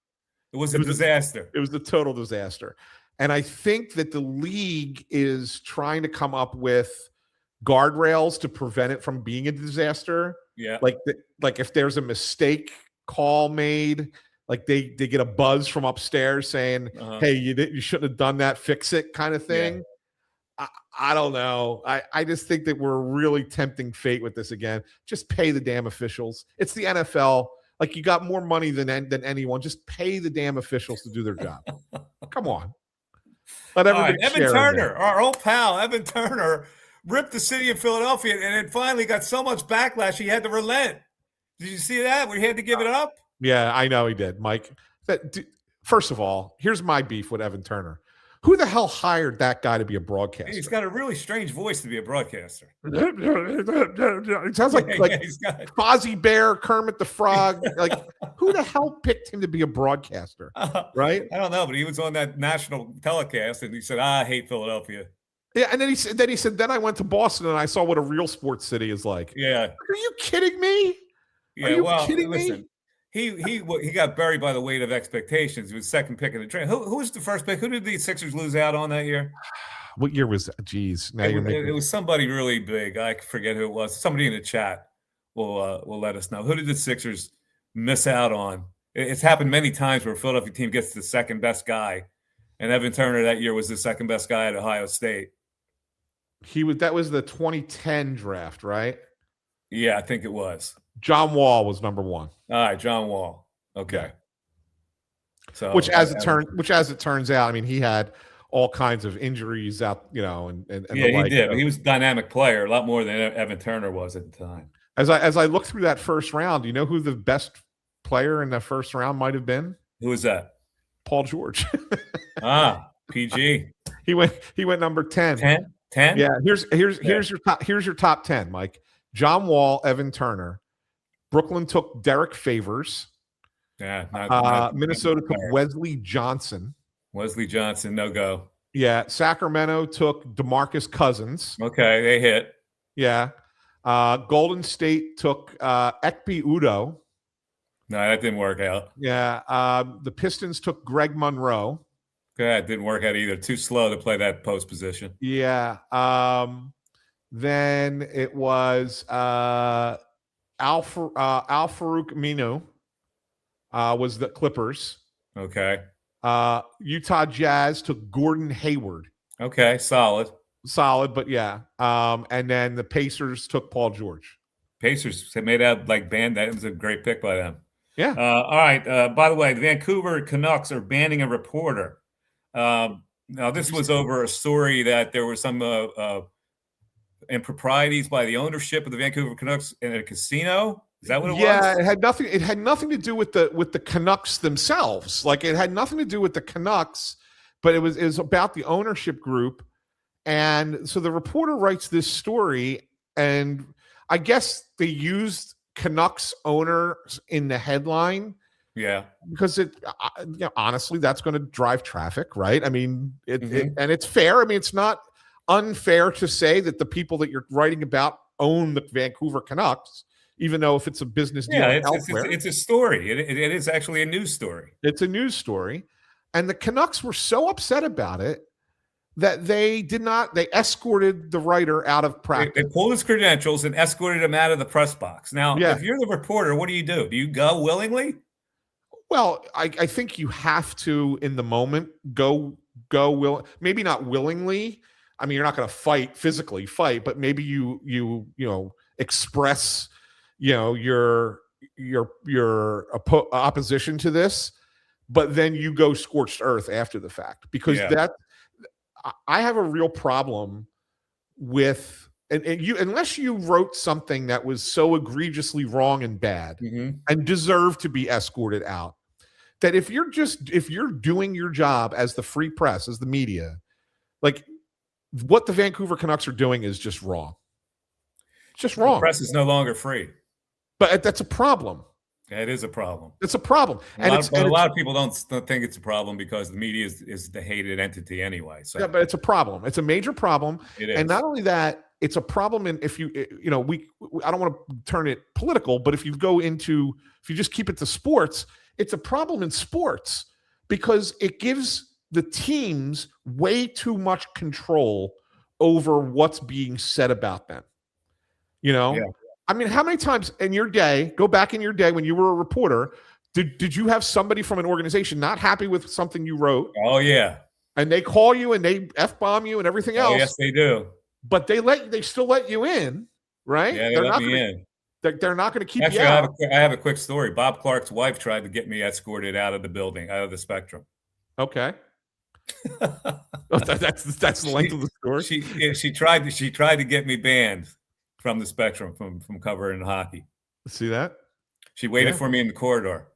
Speaker 1: It was a disaster.
Speaker 2: It was a total disaster. And I think that the league is trying to come up with guardrails to prevent it from being a disaster.
Speaker 1: Yeah.
Speaker 2: Like if there's a mistake call made, like they get a buzz from upstairs saying, "Hey, you shouldn't have done that. Fix it," kind of thing. Yeah. I don't know. I just think that we're really tempting fate with this again. Just pay the damn officials. It's the NFL. Like, you got more money than anyone. Just pay the damn officials to do their job. Come on. Let everybody
Speaker 1: Evan Turner, our old pal, Evan Turner, ripped the city of Philadelphia, and it finally got so much backlash he had to relent. Did you see that? We had to give it up?
Speaker 2: Yeah, I know he did, Mike. First of all, here's my beef with Evan Turner. Who the hell hired that guy to be a broadcaster?
Speaker 1: He's got a really strange voice to be a broadcaster.
Speaker 2: It sounds like Fozzie Bear, Kermit the Frog. Like, who the hell picked him to be a broadcaster? Right?
Speaker 1: I don't know, but he was on that national telecast, and he said, "I hate Philadelphia."
Speaker 2: Yeah, and then he said, "Then I went to Boston and I saw what a real sports city is like."
Speaker 1: Yeah.
Speaker 2: Are you kidding me?
Speaker 1: Yeah. Are you kidding me? He got buried by the weight of expectations. He was second pick in the draft. Who was the first pick? Who did the Sixers lose out on that year?
Speaker 2: What year was that? Geez.
Speaker 1: It was somebody really big. I forget who it was. Somebody in the chat will let us know. Who did the Sixers miss out on? It's happened many times where a Philadelphia team gets the second best guy, and Evan Turner that year was the second best guy at Ohio State.
Speaker 2: That was the 2010 draft, right?
Speaker 1: Yeah, I think it was.
Speaker 2: John Wall was number one.
Speaker 1: All right, John Wall. Okay. So
Speaker 2: which as it turns out, I mean, he had all kinds of injuries out, and
Speaker 1: he did. He was a dynamic player, a lot more than Evan Turner was at the time.
Speaker 2: As I look through that first round, do you know who the best player in the first round might have been?
Speaker 1: Who was that?
Speaker 2: Paul George.
Speaker 1: PG.
Speaker 2: He went number 10.
Speaker 1: 10?
Speaker 2: Yeah. Here's your top 10, Mike. John Wall, Evan Turner. Brooklyn took Derek Favors.
Speaker 1: Yeah. Not
Speaker 2: Minnesota took Wesley Johnson.
Speaker 1: Wesley Johnson, no go.
Speaker 2: Yeah. Sacramento took DeMarcus Cousins.
Speaker 1: Okay, they hit.
Speaker 2: Yeah. Golden State took Ekpe Udoh.
Speaker 1: No, that didn't work out.
Speaker 2: Yeah. The Pistons took Greg Monroe.
Speaker 1: That didn't work out either. Too slow to play that post position.
Speaker 2: Yeah. Then it was Al Farouk Aminu was the Clippers.
Speaker 1: Okay.
Speaker 2: Utah Jazz took Gordon Hayward.
Speaker 1: Okay, solid,
Speaker 2: but yeah. And then the Pacers took Paul George.
Speaker 1: Pacers made out like band. That was a great pick by them.
Speaker 2: Yeah.
Speaker 1: All right. By the way, the Vancouver Canucks are banning a reporter. Now, this was over a story that there were some improprieties by the ownership of the Vancouver Canucks in a casino. Is that what it was?
Speaker 2: Yeah, it had nothing to do with the Canucks themselves. Like, it had nothing to do with the Canucks, but it was about the ownership group. And so the reporter writes this story, and I guess they used Canucks owners in the headline.
Speaker 1: Yeah,
Speaker 2: because honestly, that's going to drive traffic, right? I mean, and it's fair. I mean, it's not unfair to say that the people that you're writing about own the Vancouver Canucks, even though if it's a business deal elsewhere.
Speaker 1: It's a story. It is actually a news story.
Speaker 2: It's a news story. And the Canucks were so upset about it that they escorted the writer out of practice.
Speaker 1: They pulled his credentials and escorted him out of the press box. Now, if you're the reporter, what do you do? Do you go willingly?
Speaker 2: Well, I think you have to, in the moment, go maybe not willingly. I mean, you're not going to physically fight, but maybe you express, your opposition to this, but then you go scorched earth after the fact, because I have a real problem with, and you, unless you wrote something that was so egregiously wrong and bad and deserved to be escorted out, that if you're doing your job as the free press, as the media, like what the Vancouver Canucks are doing is just wrong. It's just wrong.
Speaker 1: The press is no longer free.
Speaker 2: But that's a problem.
Speaker 1: It is a problem.
Speaker 2: It's a problem.
Speaker 1: A lot of people don't think it's a problem because the media is the hated entity anyway. So.
Speaker 2: Yeah, but it's a problem. It's a major problem.
Speaker 1: It is.
Speaker 2: And not only that, it's a problem. And if I don't want to turn it political, but if you just keep it to sports, it's a problem in sports because it gives the teams way too much control over what's being said about them. Yeah. I mean, how many times in your day, go back in your day when you were a reporter, did you have somebody from an organization not happy with something you wrote?
Speaker 1: Oh, yeah.
Speaker 2: And they call you and they F-bomb you and everything else?
Speaker 1: Oh, yes, they do.
Speaker 2: But they still let you in, right?
Speaker 1: Yeah, they let me in.
Speaker 2: They're not going to keep
Speaker 1: you
Speaker 2: out.
Speaker 1: I have a quick story. Bob Clark's wife tried to get me escorted out of the building, out of the Spectrum.
Speaker 2: Okay. That's the length of the story.
Speaker 1: She tried to get me banned from the Spectrum from covering hockey.
Speaker 2: See that?
Speaker 1: She waited for me in the corridor.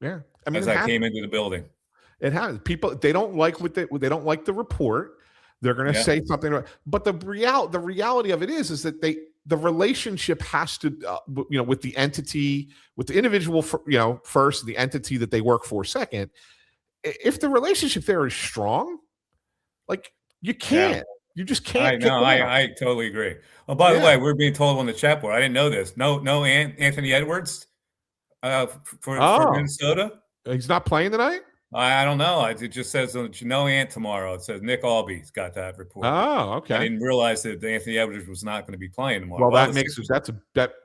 Speaker 2: Yeah, I mean,
Speaker 1: as I came into the building.
Speaker 2: It happens. People, they don't like they don't like the report. They're going to say something. But the reality of it is that the relationship has to, with the entity, with the individual, first, the entity that they work for second. If the relationship there is strong, like you can't. Yeah. You just can't.
Speaker 1: I totally agree. Oh, by the way, we're being told on the chat board. I didn't know this. No, Anthony Edwards for Minnesota.
Speaker 2: He's not playing tonight.
Speaker 1: I don't know. It just says no Ant tomorrow. It says Nick Albee's got that report.
Speaker 2: Oh, okay.
Speaker 1: I didn't realize that Anthony Edwards was not going to be playing tomorrow.
Speaker 2: Well,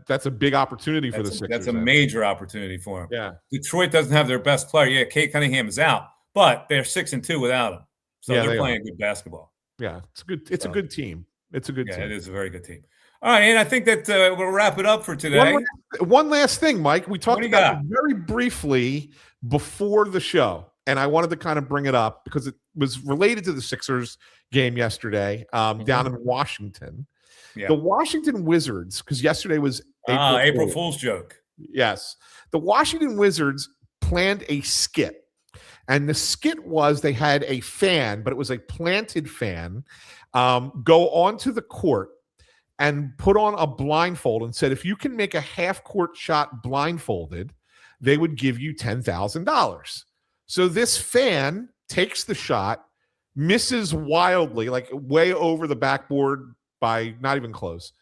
Speaker 2: that's a big opportunity for the Sixers.
Speaker 1: That's a major opportunity for him.
Speaker 2: Yeah.
Speaker 1: Detroit doesn't have their best player. Yeah, Kate Cunningham is out, but they're 6-2 without him. So they're playing good basketball.
Speaker 2: Yeah, it's a good team. It's a good team.
Speaker 1: It is a very good team. All right, and I think that we'll wrap it up for today.
Speaker 2: One last thing, Mike. We talked about it very briefly before the show, and I wanted to kind of bring it up because it was related to the Sixers game yesterday down in Washington. Yeah. The Washington Wizards, because yesterday was
Speaker 1: April Fool's joke.
Speaker 2: Yes. The Washington Wizards planned a skit. And the skit was they had a fan, but it was a planted fan, go onto the court and put on a blindfold and said, if you can make a half-court shot blindfolded, they would give you $10,000. So this fan takes the shot, misses wildly, like way over the backboard by not even close,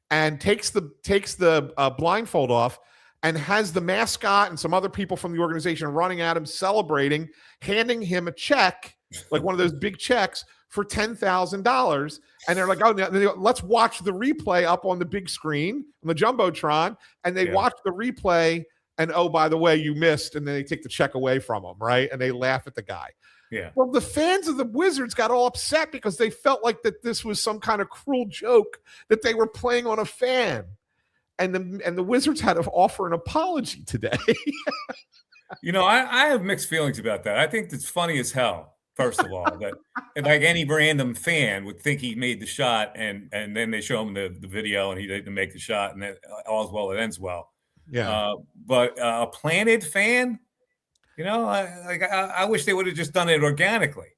Speaker 2: and takes the blindfold off and has the mascot and some other people from the organization running at him, celebrating, handing him a check, like one of those big checks for $10,000. And they're like, oh, let's watch the replay up on the big screen on the Jumbotron. And they watch the replay. And, oh, by the way, you missed. And then they take the check away from him, right? And they laugh at the guy.
Speaker 1: Yeah.
Speaker 2: Well, the fans of the Wizards got all upset because they felt like that this was some kind of cruel joke that they were playing on a fan. And the Wizards had to offer an apology today.
Speaker 1: I have mixed feelings about that. I think it's funny as hell, first of all, that like any random fan would think he made the shot, and then they show him the video and he didn't make the shot, and all's well that ends well.
Speaker 2: Yeah.
Speaker 1: But a planted fan, I wish they would have just done it organically.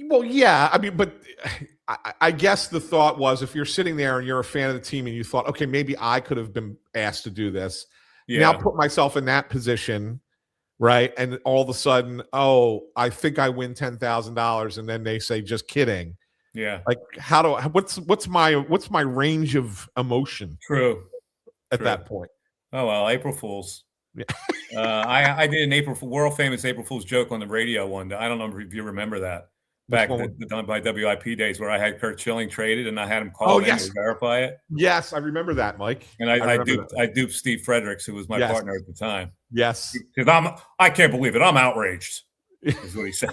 Speaker 2: Well, yeah. I mean, but I guess the thought was, if you're sitting there and you're a fan of the team and you thought, okay, maybe I could have been asked to do this. Yeah. Now put myself in that position, right? And all of a sudden, oh, I think I win $10,000, and then they say, just kidding.
Speaker 1: Yeah.
Speaker 2: Like, what's my range of emotion?
Speaker 1: True.
Speaker 2: At that point.
Speaker 1: Oh well, April Fools.
Speaker 2: Yeah.
Speaker 1: I did an world famous April Fool's joke on the radio one day. I don't know if you remember that. Back done by WIP days, where I had Kurt Schilling traded and I had him call in to verify it.
Speaker 2: Yes, I remember that, Mike.
Speaker 1: And I duped Steve Fredericks, who was my partner at the time.
Speaker 2: Yes.
Speaker 1: Because I can't believe it. I'm outraged. Is what he said.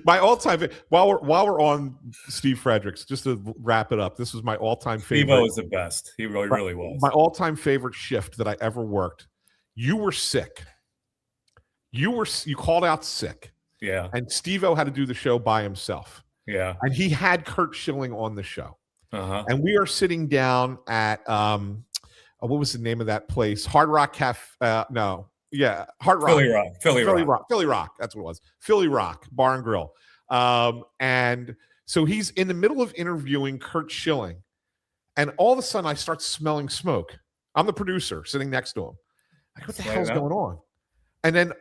Speaker 2: My all-time, while we're on Steve Fredericks, just to wrap it up, this was my all-time favorite.
Speaker 1: Steve was the best. He really was.
Speaker 2: My all-time favorite shift that I ever worked. You were sick. You called out sick.
Speaker 1: Yeah.
Speaker 2: And Steve-O had to do the show by himself.
Speaker 1: Yeah.
Speaker 2: And he had Kurt Schilling on the show.
Speaker 1: Uh-huh.
Speaker 2: And we are sitting down at what was the name of that place? Hard Rock Cafe. No. Yeah. Hard Rock. Philly Rock. That's what it was. Philly Rock Bar and Grill. And so he's in the middle of interviewing Kurt Schilling. And all of a sudden I start smelling smoke. I'm the producer sitting next to him. Like, what the hell's going on? And then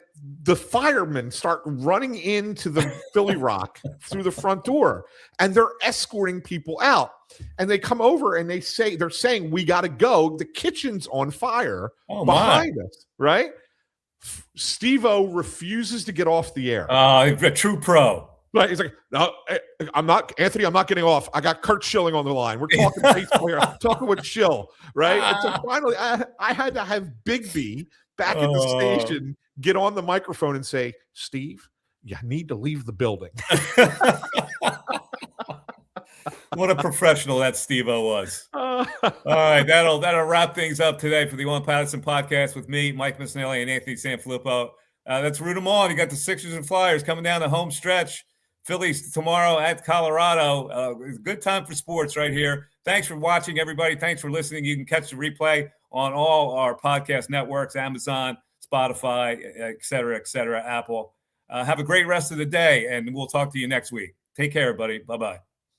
Speaker 2: the firemen start running into the Philly Rock through the front door, and they're escorting people out. And they come over and they're saying, we got to go. The kitchen's on fire behind us, right? Steve-O refuses to get off the air.
Speaker 1: A true pro.
Speaker 2: Right. He's like, no, I'm not getting off. I got Kurt Schilling on the line. We're talking baseball here. I'm talking with Schill, right? And so finally, I had to have Big B back at the station get on the microphone and say, Steve, you need to leave the building.
Speaker 1: What a professional that Steve-O was. All right, that'll wrap things up today for the Pattison Podcast with me, Mike Missinelli, and Anthony Sanfilippo. Let's root them on. You got the Sixers and Flyers coming down the home stretch. Phillies tomorrow at Colorado. Good time for sports right here. Thanks for watching, everybody. Thanks for listening. You can catch the replay on all our podcast networks, Amazon, Spotify, et cetera, Apple. Have a great rest of the day, and we'll talk to you next week. Take care, everybody. Bye-bye.